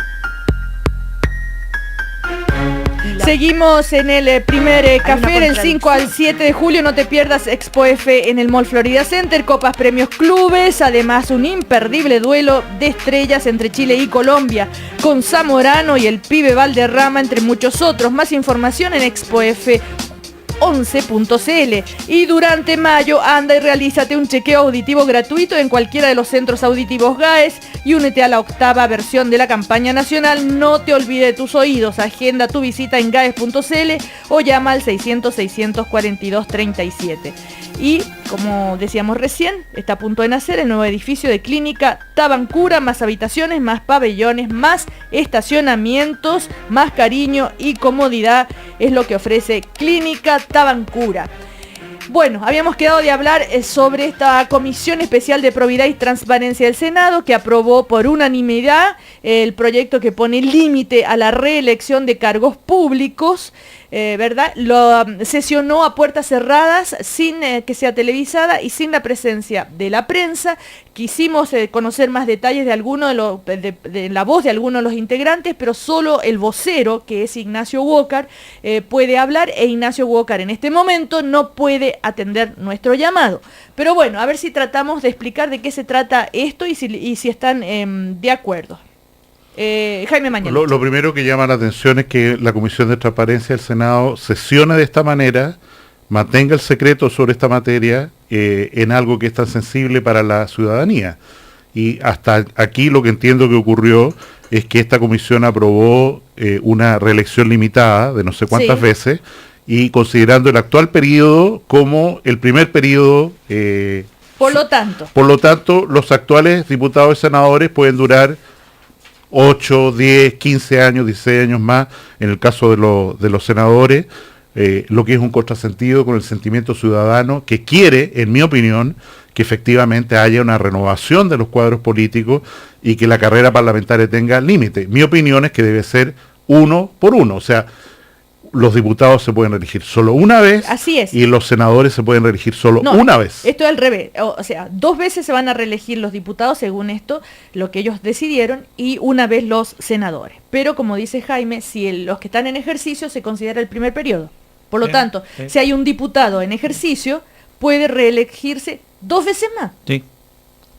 Seguimos en el primer café del 5 al 7 de julio. No te pierdas Expo F en el Mall Florida Center. Copas, premios, clubes. Además, un imperdible duelo de estrellas entre Chile y Colombia, con Zamorano y el pibe Valderrama, entre muchos otros. Más información en expof11.cl. Y durante mayo anda y realízate un chequeo auditivo gratuito en cualquiera de los centros auditivos GAES y únete a la 8ª versión de la campaña nacional No te olvides de tus oídos. Agenda tu visita en gaes.cl o llama al 600-642-37. Y como decíamos recién, está a punto de nacer el nuevo edificio de Clínica Tabancura, más habitaciones, más pabellones, más estacionamientos, más cariño y comodidad es lo que ofrece Clínica Tabancura. Bueno, habíamos quedado de hablar sobre esta Comisión Especial de Probidad y Transparencia del Senado, que aprobó por unanimidad el proyecto que pone límite a la reelección de cargos públicos, ¿verdad? Lo sesionó a puertas cerradas, sin que sea televisada y sin la presencia de la prensa. Quisimos conocer más detalles de alguno de la voz de algunos de los integrantes, pero solo el vocero, que es Ignacio Walker, puede hablar, e Ignacio Walker en este momento no puede atender nuestro llamado. Pero bueno, a ver si tratamos de explicar de qué se trata esto y si están de acuerdo. Jaime Mañana. Lo primero que llama la atención es que la Comisión de Transparencia del Senado sesiona de esta manera, mantenga el secreto sobre esta materia en algo que es tan sensible para la ciudadanía. Y hasta aquí lo que entiendo que ocurrió es que esta comisión aprobó una reelección limitada de no sé cuántas veces, y considerando el actual periodo como el primer periodo. Por lo tanto, los actuales diputados y senadores pueden durar 8, 10, 15 años, 16 años más, en el caso de los senadores, lo que es un contrasentido con el sentimiento ciudadano que quiere, en mi opinión, que efectivamente haya una renovación de los cuadros políticos y que la carrera parlamentaria tenga límite. Mi opinión es que debe ser 1 por 1, o sea, los diputados se pueden reelegir solo una vez. Así es. Y los senadores se pueden reelegir solo una vez. Esto es al revés, o sea, 2 veces se van a reelegir los diputados, según esto, lo que ellos decidieron, y una vez los senadores. Pero como dice Jaime, si los que están en ejercicio se considera el primer periodo. Por lo tanto, si hay un diputado en ejercicio, puede reelegirse 2 veces más. Sí.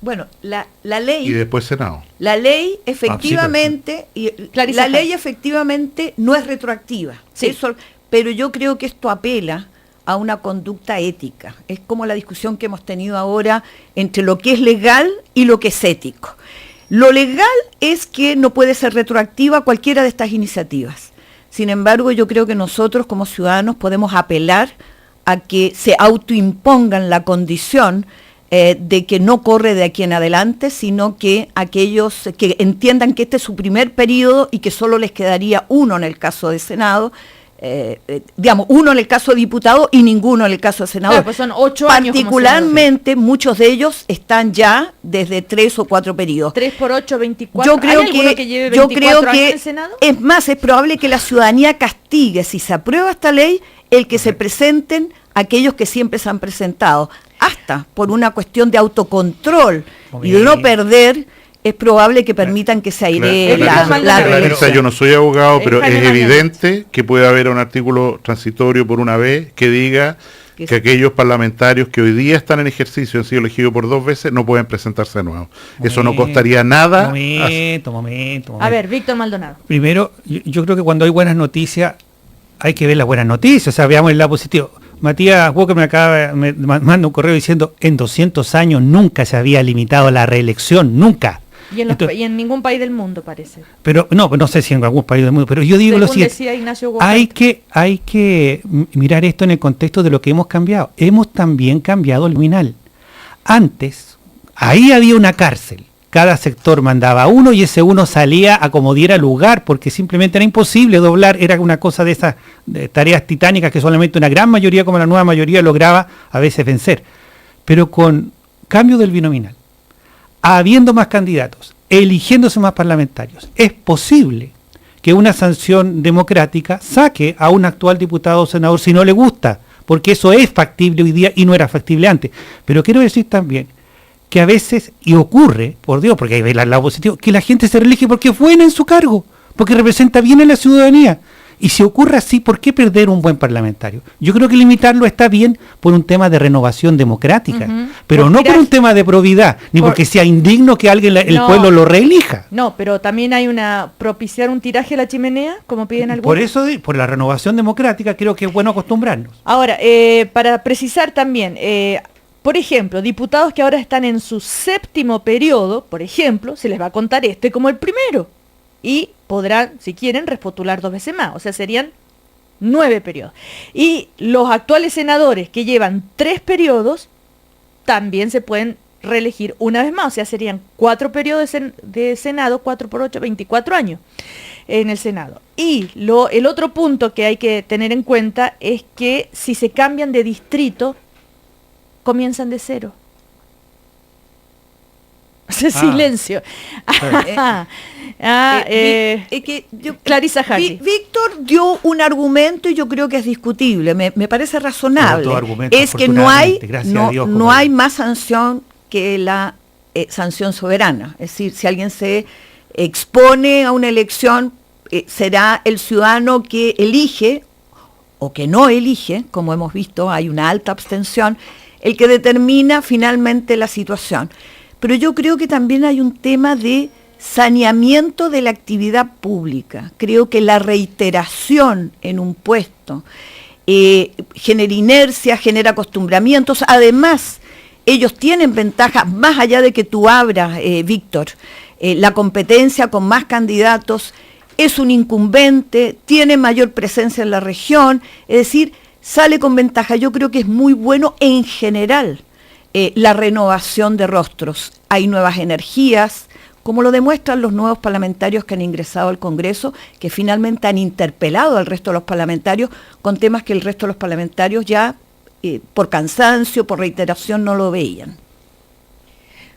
Bueno, la ley... Y después Senado. La ley efectivamente, la ley efectivamente no es retroactiva. Sí. Eso, pero yo creo que esto apela a una conducta ética. Es como la discusión que hemos tenido ahora entre lo que es legal y lo que es ético. Lo legal es que no puede ser retroactiva cualquiera de estas iniciativas. Sin embargo, yo creo que nosotros como ciudadanos podemos apelar a que se autoimpongan la condición de que no corre de aquí en adelante, sino que aquellos que entiendan que este es su primer periodo y que solo les quedaría uno en el caso de Senado, uno en el caso de diputado y ninguno en el caso de senador. Claro, pues son 8 años. Particularmente, muchos de ellos están ya desde 3 o 4 periodos. 3 por 8, 24. Yo creo ¿Hay alguno que lleve 24 años en el Senado? Es más, es probable que la ciudadanía castigue, si se aprueba esta ley, el que se presenten aquellos que siempre se han presentado. Hasta por una cuestión de autocontrol y de no perder, es probable que permitan que se airee la reelección. Yo no soy abogado, pero es evidente que puede haber un artículo transitorio por una vez que diga que aquellos parlamentarios que hoy día están en ejercicio, han sido elegidos por 2 veces, no pueden presentarse de nuevo. Eso no costaría nada. Momento. A ver, Víctor Maldonado. Primero, yo creo que cuando hay buenas noticias, hay que ver las buenas noticias, o sea, veamos el lado positivo. Matías Walker me manda un correo diciendo, en 200 años nunca se había limitado la reelección, nunca. Y en ningún país del mundo, parece. Pero no sé si en algún país del mundo, pero yo digo lo siguiente, hay que mirar esto en el contexto de lo que hemos cambiado. Hemos también cambiado el nominal. Antes, ahí había una cárcel. Cada sector mandaba uno y ese uno salía a como diera lugar, porque simplemente era imposible doblar, era una cosa de esas tareas titánicas que solamente una gran mayoría, como la nueva mayoría, lograba a veces vencer. Pero con cambio del binominal, habiendo más candidatos, eligiéndose más parlamentarios, es posible que una sanción democrática saque a un actual diputado o senador si no le gusta, porque eso es factible hoy día y no era factible antes. Pero quiero decir también que a veces, y ocurre, por Dios, porque hay que ver el lado positivo, que la gente se reelige porque es buena en su cargo, porque representa bien a la ciudadanía. Y si ocurre así, ¿por qué perder un buen parlamentario? Yo creo que limitarlo está bien por un tema de renovación democrática, pero no por un tema de probidad, ni porque sea indigno que alguien, el pueblo lo reelija. No, pero también hay propiciar un tiraje a la chimenea, como piden algunos. Por eso, por la renovación democrática, creo que es bueno acostumbrarnos. Ahora, para precisar también, por ejemplo, diputados que ahora están en su 7º periodo, por ejemplo, se les va a contar como el primero. Y podrán, si quieren, repostular 2 veces más. O sea, serían 9 periodos. Y los actuales senadores que llevan 3 periodos, también se pueden reelegir una vez más. O sea, serían 4 periodos de Senado, 4 por 8, 24 años en el Senado. Y el otro punto que hay que tener en cuenta es que si se cambian de distrito, comienzan de cero. Silencio. Clarisa Hardy. Víctor dio un argumento y yo creo que es discutible, me parece razonable. Es que no hay más sanción que la sanción soberana. Es decir, si alguien se expone a una elección, será el ciudadano que elige o que no elige, como hemos visto, hay una alta abstención, el que determina finalmente la situación. Pero yo creo que también hay un tema de saneamiento de la actividad pública. Creo que la reiteración en un puesto genera inercia, genera acostumbramientos. Además, ellos tienen ventajas, más allá de que tú abras, Víctor, la competencia con más candidatos, es un incumbente, tiene mayor presencia en la región, es decir, sale con ventaja. Yo creo que es muy bueno en general la renovación de rostros. Hay nuevas energías, como lo demuestran los nuevos parlamentarios que han ingresado al Congreso, que finalmente han interpelado al resto de los parlamentarios con temas que el resto de los parlamentarios ya, por cansancio, por reiteración, no lo veían.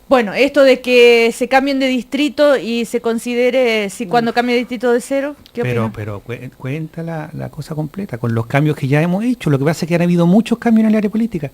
Bueno, esto de que se cambien de distrito y se considere si cuando cambia de distrito de cero, ¿qué opinas? Pero cuenta la cosa completa, con los cambios que ya hemos hecho. Lo que pasa es que han habido muchos cambios en el área política.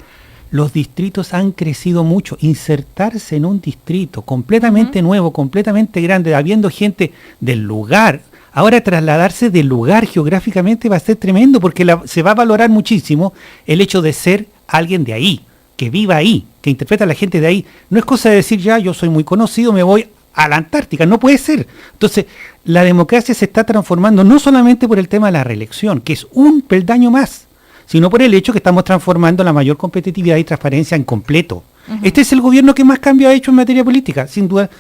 Los distritos han crecido mucho. Insertarse en un distrito completamente nuevo, completamente grande, habiendo gente del lugar. Ahora trasladarse del lugar geográficamente va a ser tremendo, porque se va a valorar muchísimo el hecho de ser alguien de ahí, que viva ahí, que interpreta a la gente de ahí. No es cosa de decir, ya, yo soy muy conocido, me voy a la Antártica. No puede ser. Entonces, la democracia se está transformando no solamente por el tema de la reelección, que es un peldaño más, sino por el hecho que estamos transformando la mayor competitividad y transparencia en completo. Este es el gobierno que más cambio ha hecho en materia política, sin duda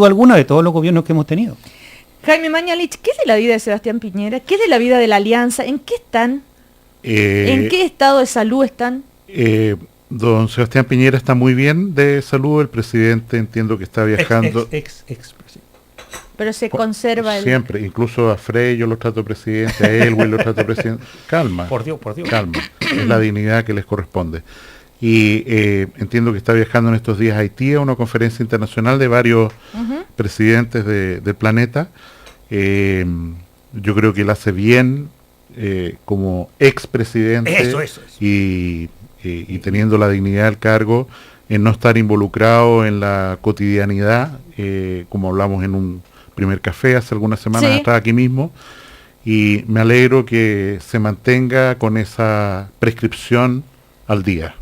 alguna, de todos los gobiernos que hemos tenido. Jaime Mañalich, ¿qué es de la vida de Sebastián Piñera? ¿Qué es de la vida de la Alianza? ¿En qué están? ¿En qué estado de salud están? Don Sebastián Piñera está muy bien de salud. El presidente, entiendo que está viajando. Ex Pero se conserva siempre, incluso a Frey yo lo trato presidente, a Elwin lo trato presidente. Calma. Por Dios. Calma. Es la dignidad que les corresponde. Y entiendo que está viajando en estos días a Haití a una conferencia internacional de varios presidentes del planeta. Yo creo que él hace bien como expresidente. Eso. Y teniendo la dignidad del cargo, en no estar involucrado en la cotidianidad, como hablamos en un primer café hace algunas semanas atrás aquí mismo, y me alegro que se mantenga con esa prescripción al día.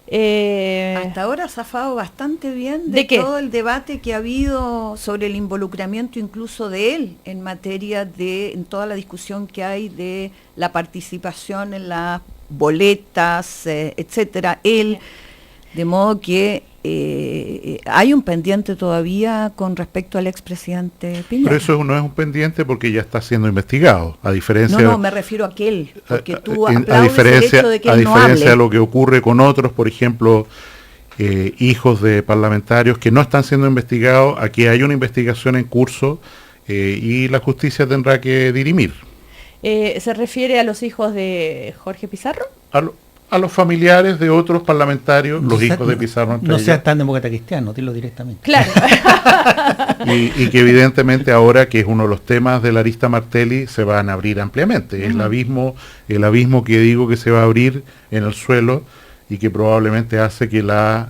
Hasta ahora ha zafado bastante bien de todo el debate que ha habido sobre el involucramiento incluso de él en materia en toda la discusión que hay de la participación en las boletas, etcétera. Él, de modo que hay un pendiente todavía con respecto al expresidente Piñera. Pero eso no es un pendiente porque ya está siendo investigado, a diferencia... No, me refiero a aquel, porque tú aplaudes a diferencia, el hecho de que a él diferencia no hable. de lo que ocurre con otros, por ejemplo, hijos de parlamentarios que no están siendo investigados, aquí hay una investigación en curso y la justicia tendrá que dirimir. ¿Se refiere a los hijos de Jorge Pizarro? A los familiares de otros parlamentarios, los hijos de Pizarro. No seas tan demócrata cristiano, dilo directamente. Claro. y que evidentemente ahora, que es uno de los temas de la arista Martelli, se van a abrir ampliamente. Es el abismo que digo que se va a abrir en el suelo y que probablemente hace que la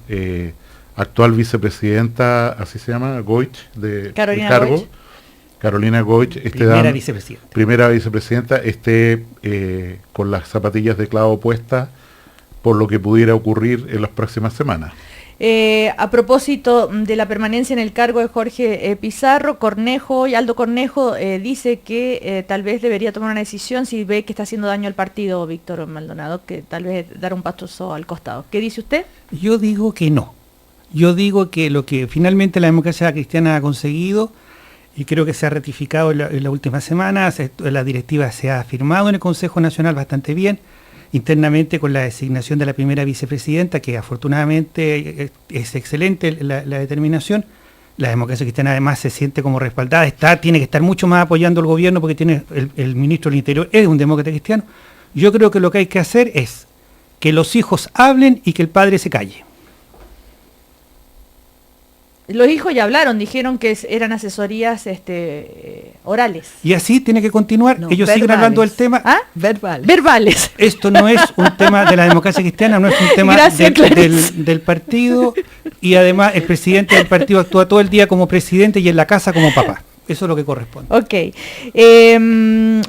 actual vicepresidenta, así se llama, Goich, de Carolina cargo, Goich. Carolina Goich, primera vicepresidenta, esté con las zapatillas de clavo puestas por lo que pudiera ocurrir en las próximas semanas. A propósito de la permanencia en el cargo de Jorge Pizarro, Aldo Cornejo dice que tal vez debería tomar una decisión si ve que está haciendo daño al partido, Víctor Maldonado, que tal vez dar un paso al costado. ¿Qué dice usted? Yo digo que no. Yo digo que lo que finalmente la democracia cristiana ha conseguido, y creo que se ha ratificado en la última semana, la directiva se ha firmado en el Consejo Nacional bastante bien, internamente con la designación de la primera vicepresidenta, que afortunadamente es excelente la determinación. La democracia cristiana además se siente como respaldada, tiene que estar mucho más apoyando al gobierno porque tiene el ministro del Interior es un demócrata cristiano. Yo creo que lo que hay que hacer es que los hijos hablen y que el padre se calle. Los hijos ya hablaron, dijeron que eran asesorías orales. Y así tiene que continuar. No, ellos siguen hablando del tema. ¿Ah? Verbales. Esto no es un tema de la democracia cristiana, no es un tema del partido. Y además el presidente del partido actúa todo el día como presidente y en la casa como papá. Eso es lo que corresponde. Ok.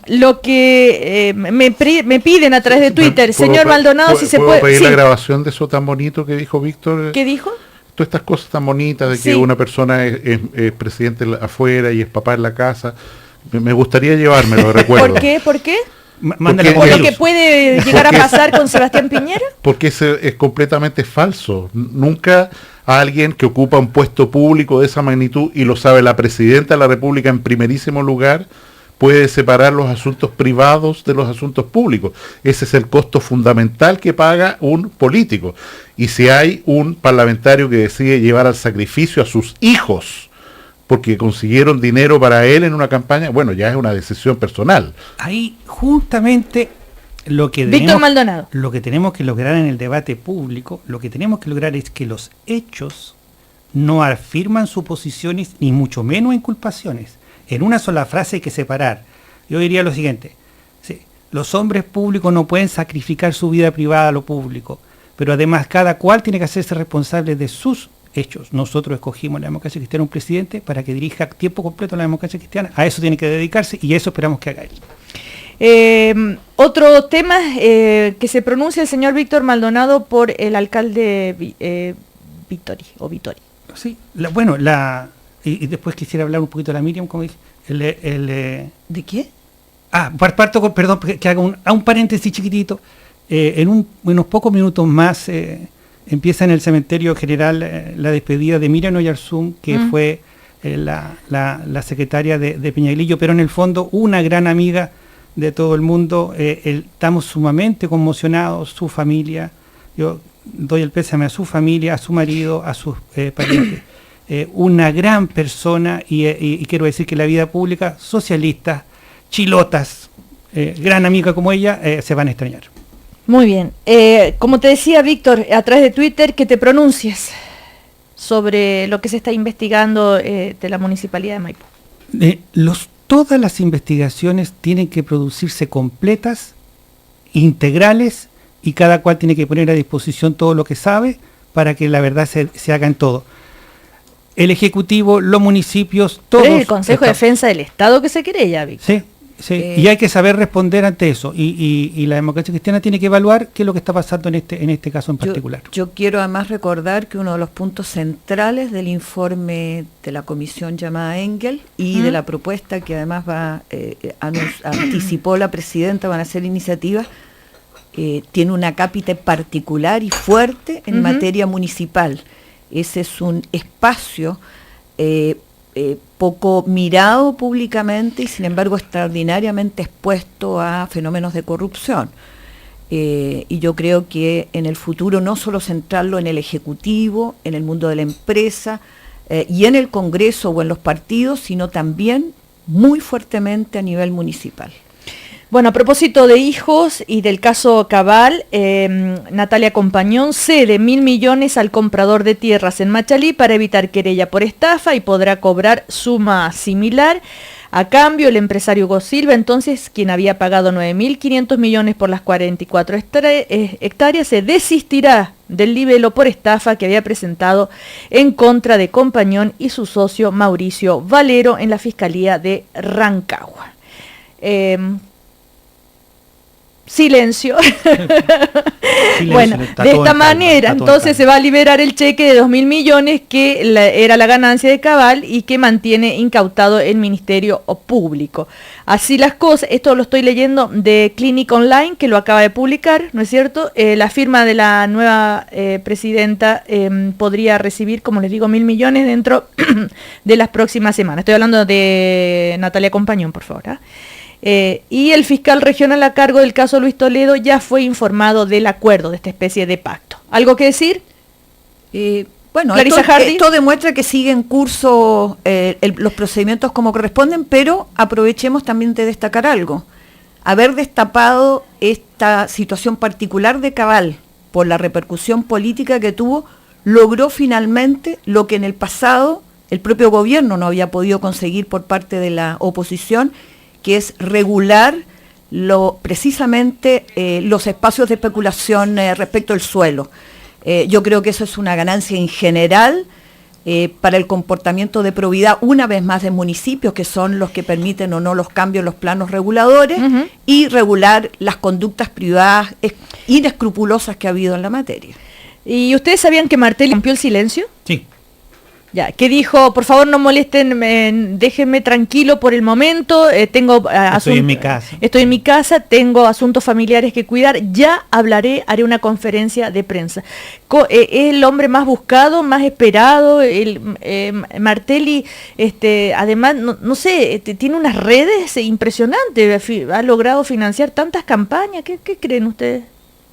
Lo que me piden a través de Twitter, señor Maldonado, si se puede... ¿Puedo pedir la grabación de eso tan bonito que dijo Víctor? ¿Qué dijo? Todas estas cosas tan bonitas de que una persona es presidente afuera y es papá en la casa, me gustaría llevármelo, recuerdo. ¿Por qué? ¿Por lo que puede llegar a pasar con Sebastián Piñera? Porque es completamente falso. Nunca a alguien que ocupa un puesto público de esa magnitud, y lo sabe la presidenta de la República en primerísimo lugar, puede separar los asuntos privados de los asuntos públicos. Ese es el costo fundamental que paga un político. Y si hay un parlamentario que decide llevar al sacrificio a sus hijos porque consiguieron dinero para él en una campaña, bueno, ya es una decisión personal. Ahí justamente lo que tenemos que lograr en el debate público, lo que tenemos que lograr es que los hechos no afirman suposiciones ni mucho menos inculpaciones. En una sola frase hay que separar. Yo diría lo siguiente: sí, los hombres públicos no pueden sacrificar su vida privada a lo público, pero además cada cual tiene que hacerse responsable de sus hechos. Nosotros escogimos la democracia cristiana un presidente para que dirija tiempo completo la democracia cristiana. A eso tiene que dedicarse y eso esperamos que haga él. Otro tema, que se pronuncia el señor Víctor Maldonado por el alcalde Vittori. Sí, y después quisiera hablar un poquito de la Miriam, como dije. ¿De qué? Perdón, que haga un paréntesis chiquitito. En unos pocos minutos más empieza en el cementerio general la despedida de Miriam Oyarzún, que fue la secretaria de Peñaglillo, pero en el fondo una gran amiga de todo el mundo. Estamos sumamente conmocionados, su familia. Yo doy el pésame a su familia, a su marido, a sus parientes. Una gran persona y quiero decir que la vida pública, socialistas, chilotas, gran amiga como ella, se van a extrañar. Muy bien. Como te decía, Víctor, a través de Twitter, que te pronuncies sobre lo que se está investigando de la Municipalidad de Maipú. Todas las investigaciones tienen que producirse completas, integrales, y cada cual tiene que poner a disposición todo lo que sabe para que la verdad se haga en todo. El Ejecutivo, los municipios, todos... Pero es el Consejo de Defensa del Estado que se querella, Víctor. Sí, y hay que saber responder ante eso, y la democracia cristiana tiene que evaluar qué es lo que está pasando en este caso en particular. Yo quiero además recordar que uno de los puntos centrales del informe de la comisión llamada Engel y de la propuesta que además anticipó la presidenta, van a hacer iniciativas, tiene una cápita particular y fuerte en materia municipal. Ese es un espacio poco mirado públicamente y sin embargo extraordinariamente expuesto a fenómenos de corrupción. Y yo creo que en el futuro no solo centrarlo en el Ejecutivo, en el mundo de la empresa y en el Congreso o en los partidos, sino también muy fuertemente a nivel municipal. Bueno, a propósito de hijos y del caso Cabal, Natalia Compañón cede 1.000 millones al comprador de tierras en Machalí para evitar querella por estafa y podrá cobrar suma similar. A cambio, el empresario Hugo Silva, entonces, quien había pagado 9.500 millones por las 44 hectáreas, se desistirá del libelo por estafa que había presentado en contra de Compañón y su socio Mauricio Valero en la Fiscalía de Rancagua. Silencio. Bueno, de esta manera entonces se va a liberar el cheque de 2.000 millones que era la ganancia de Cabal y que mantiene incautado el Ministerio Público. Así las cosas, esto lo estoy leyendo de Clínica Online, que lo acaba de publicar, ¿no es cierto? La firma de la nueva presidenta podría recibir, como les digo, 1.000 millones dentro de las próximas semanas. Estoy hablando de Natalia Compañón, por favor, ¿eh? Y el fiscal regional a cargo del caso Luis Toledo ya fue informado del acuerdo de esta especie de pacto. ¿Algo que decir? Bueno, esto demuestra que sigue en curso los procedimientos como corresponden, pero aprovechemos también de destacar algo. Haber destapado esta situación particular de Cabal por la repercusión política que tuvo, logró finalmente lo que en el pasado el propio gobierno no había podido conseguir por parte de la oposición, que es regular precisamente los espacios de especulación respecto al suelo. Yo creo que eso es una ganancia en general para el comportamiento de probidad, una vez más, de municipios, que son los que permiten o no los cambios en los planos reguladores, y regular las conductas privadas inescrupulosas que ha habido en la materia. ¿Y ustedes sabían que Martelli rompió el silencio? Sí. Ya, que dijo, por favor no molesten, déjenme tranquilo por el momento, estoy en mi casa. Estoy en mi casa, tengo asuntos familiares que cuidar, ya haré una conferencia de prensa. Es el hombre más buscado, más esperado, Martelli, además, no sé, tiene unas redes impresionantes, ha logrado financiar tantas campañas. ¿Qué creen ustedes?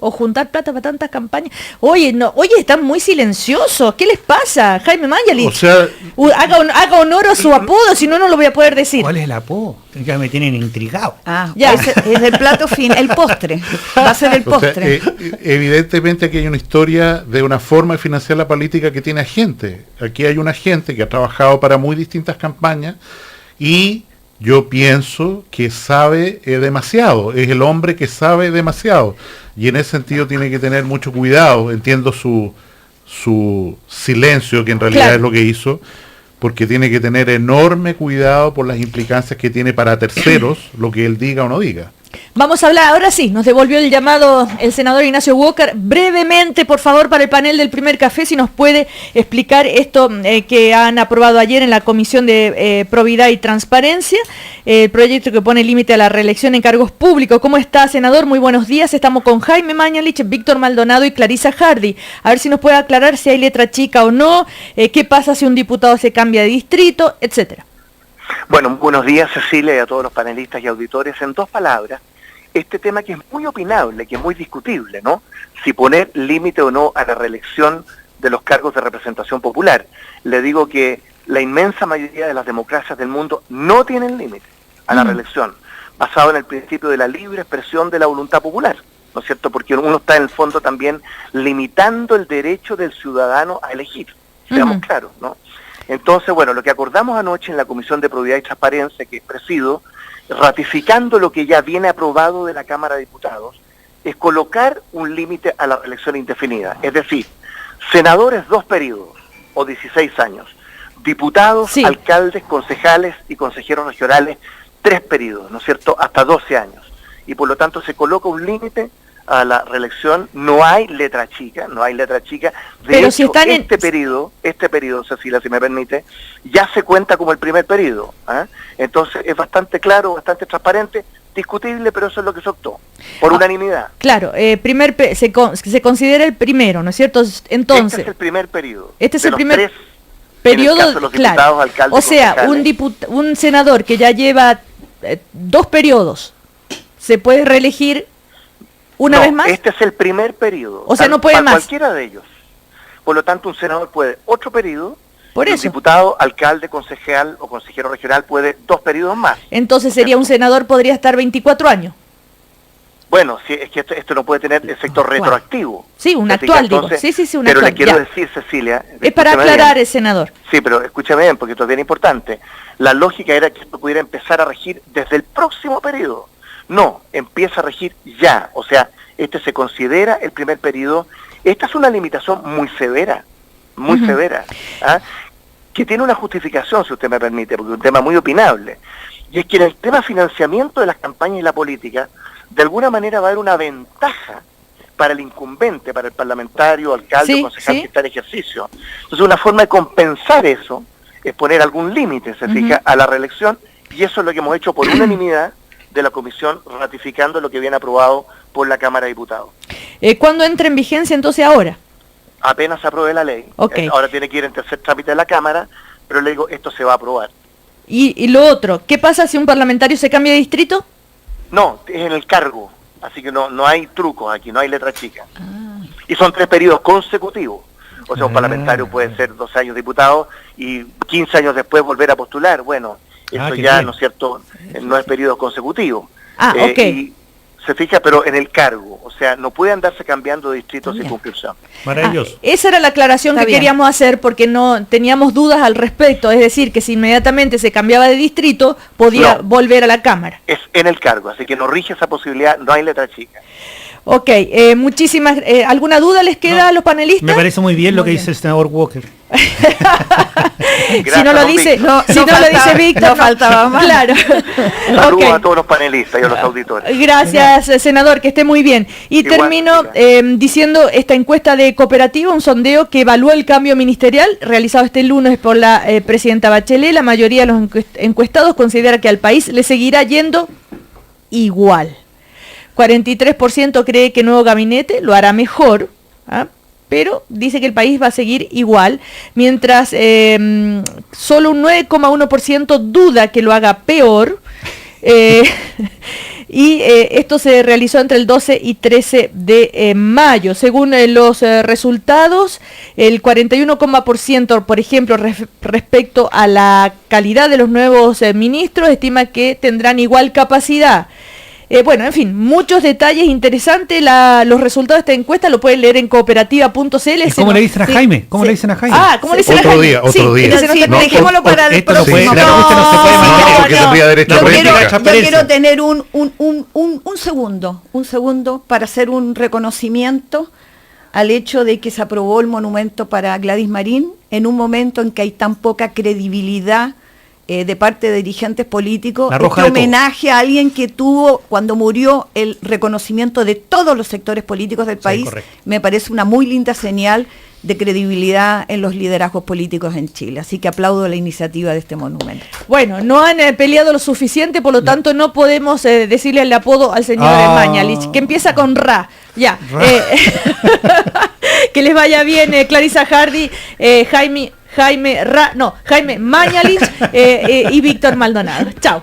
O juntar plata para tantas campañas. Oye, están muy silenciosos. ¿Qué les pasa? Jaime Mañalich. O sea, haga honor a su apodo, si no, no lo voy a poder decir. ¿Cuál es el apodo? Ya me tienen intrigado. Ya. Es el plato fin, el postre. Va a ser el postre. O sea, evidentemente aquí hay una historia de una forma de financiar la política que tiene agente. Aquí hay un agente que ha trabajado para muy distintas campañas y yo pienso que sabe demasiado. Es el hombre que sabe demasiado. Y en ese sentido tiene que tener mucho cuidado. Entiendo su silencio, que en realidad es lo que hizo, porque tiene que tener enorme cuidado por las implicancias que tiene para terceros lo que él diga o no diga. Vamos a hablar, ahora sí, nos devolvió el llamado el senador Ignacio Walker. Brevemente, por favor, para el panel del primer café, si nos puede explicar esto que han aprobado ayer en la Comisión de Probidad y Transparencia, el proyecto que pone límite a la reelección en cargos públicos. ¿Cómo está, senador? Muy buenos días. Estamos con Jaime Mañalich, Víctor Maldonado y Clarisa Hardy. A ver si nos puede aclarar si hay letra chica o no, qué pasa si un diputado se cambia de distrito, etcétera. Bueno, buenos días, Cecilia, y a todos los panelistas y auditores. En 2 palabras, este tema que es muy opinable, que es muy discutible, ¿no? Si poner límite o no a la reelección de los cargos de representación popular. Le digo que la inmensa mayoría de las democracias del mundo no tienen límite a la reelección, basado en el principio de la libre expresión de la voluntad popular, ¿no es cierto? Porque uno está en el fondo también limitando el derecho del ciudadano a elegir, seamos claros, ¿no? Entonces, bueno, lo que acordamos anoche en la Comisión de Probidad y Transparencia, que presido, ratificando lo que ya viene aprobado de la Cámara de Diputados, es colocar un límite a la reelección indefinida. Es decir, senadores 2 periodos o 16 años, diputados, alcaldes, concejales y consejeros regionales 3 periodos, ¿no es cierto?, hasta 12 años. Y por lo tanto se coloca un límite a la reelección, no hay letra chica. De pero hecho, si están este periodo, Cecilia, si me permite, ya se cuenta como el primer periodo, ¿eh? Entonces es bastante claro, bastante transparente, discutible, pero eso es lo que se optó, por unanimidad. Claro, se considera el primero, ¿no es cierto? Entonces, este es el primer periodo. Este es el primer periodo, claro. O sea, un senador que ya lleva 2 periodos, ¿se puede reelegir una vez más? Este es el primer periodo. O sea, no puede más. Cualquiera de ellos. Por lo tanto, un senador puede 8 periodos. Por eso. Un diputado, alcalde, concejal o consejero regional puede 2 periodos más. Entonces sería un senador, podría estar 24 años. Bueno, si es que esto no puede tener efecto retroactivo. Sí, un actual, digo. Sí, un pero actual. Le quiero decir, Cecilia... Es para aclarar, el senador. Sí, pero escúchame bien, porque esto es bien importante. La lógica era que esto pudiera empezar a regir desde el próximo periodo. No, empieza a regir ya. O sea, este se considera el primer periodo. Esta es una limitación muy severa, severa, ¿ah? Que tiene una justificación, si usted me permite, porque es un tema muy opinable. Y es que en el tema financiamiento de las campañas y la política, de alguna manera va a haber una ventaja para el incumbente, para el parlamentario, alcalde o concejal que está en ejercicio. Entonces una forma de compensar eso es poner algún límite, se fija, a la reelección, y eso es lo que hemos hecho por unanimidad de la comisión, ratificando lo que viene aprobado por la Cámara de Diputados. ¿Cuándo entra en vigencia entonces ahora? Apenas se apruebe la ley. Ahora tiene que ir en tercer trámite de la Cámara, pero le digo, esto se va a aprobar. Y lo otro, ¿qué pasa si un parlamentario se cambia de distrito? No, es en el cargo. Así que no hay trucos aquí, no hay letra chica. Y son 3 periodos consecutivos. O sea, un parlamentario puede ser 12 años diputado y 15 años después volver a postular. Bueno, eso ya, bien. ¿No es cierto?, no es periodo consecutivo. Y se fija, pero en el cargo. O sea, no puede andarse cambiando de distrito sin circunscripción. Maravilloso. Esa era la aclaración que queríamos hacer porque no teníamos dudas al respecto. Es decir, que si inmediatamente se cambiaba de distrito, podía volver a la Cámara. Es en el cargo, así que no rige esa posibilidad, no hay letra chica. Ok, muchísimas... ¿alguna duda les queda a los panelistas? Me parece muy bien lo que dice el senador Walker. Si no lo dice, Víctor, no faltaba más. Claro. Saludos a todos los panelistas y a los auditores. Gracias, senador, que esté muy bien. Y termino diciendo esta encuesta de Cooperativa, un sondeo que evaluó el cambio ministerial realizado este lunes por la presidenta Bachelet. La mayoría de los encuestados considera que al país le seguirá yendo igual. 43% cree que el nuevo gabinete lo hará mejor, pero dice que el país va a seguir igual, mientras solo un 9,1% duda que lo haga peor, y esto se realizó entre el 12 y 13 de mayo. Según los resultados, el 41%, por ejemplo, respecto a la calidad de los nuevos ministros, estima que tendrán igual capacidad. Bueno, en fin, muchos detalles interesantes. Los resultados de esta encuesta lo pueden leer en cooperativa.cl. ¿Cómo le dicen a Jaime? ¿Cómo le dicen a Jaime? ¿Cómo le dicen a Jaime? Otro día. Dejémoslo para el próximo. Yo quiero tener un segundo para hacer un reconocimiento al hecho de que se aprobó el monumento para Gladys Marín en un momento en que hay tan poca credibilidad de parte de dirigentes políticos, este homenaje a alguien que tuvo, cuando murió, el reconocimiento de todos los sectores políticos del país, me parece una muy linda señal de credibilidad en los liderazgos políticos en Chile. Así que aplaudo la iniciativa de este monumento. Bueno, no han peleado lo suficiente, por lo tanto no podemos decirle el apodo al señor Mañalich, que empieza con Ra. Ya. Que les vaya bien, Clarisa Hardy, Jaime Mañalich y Víctor Maldonado. Chao.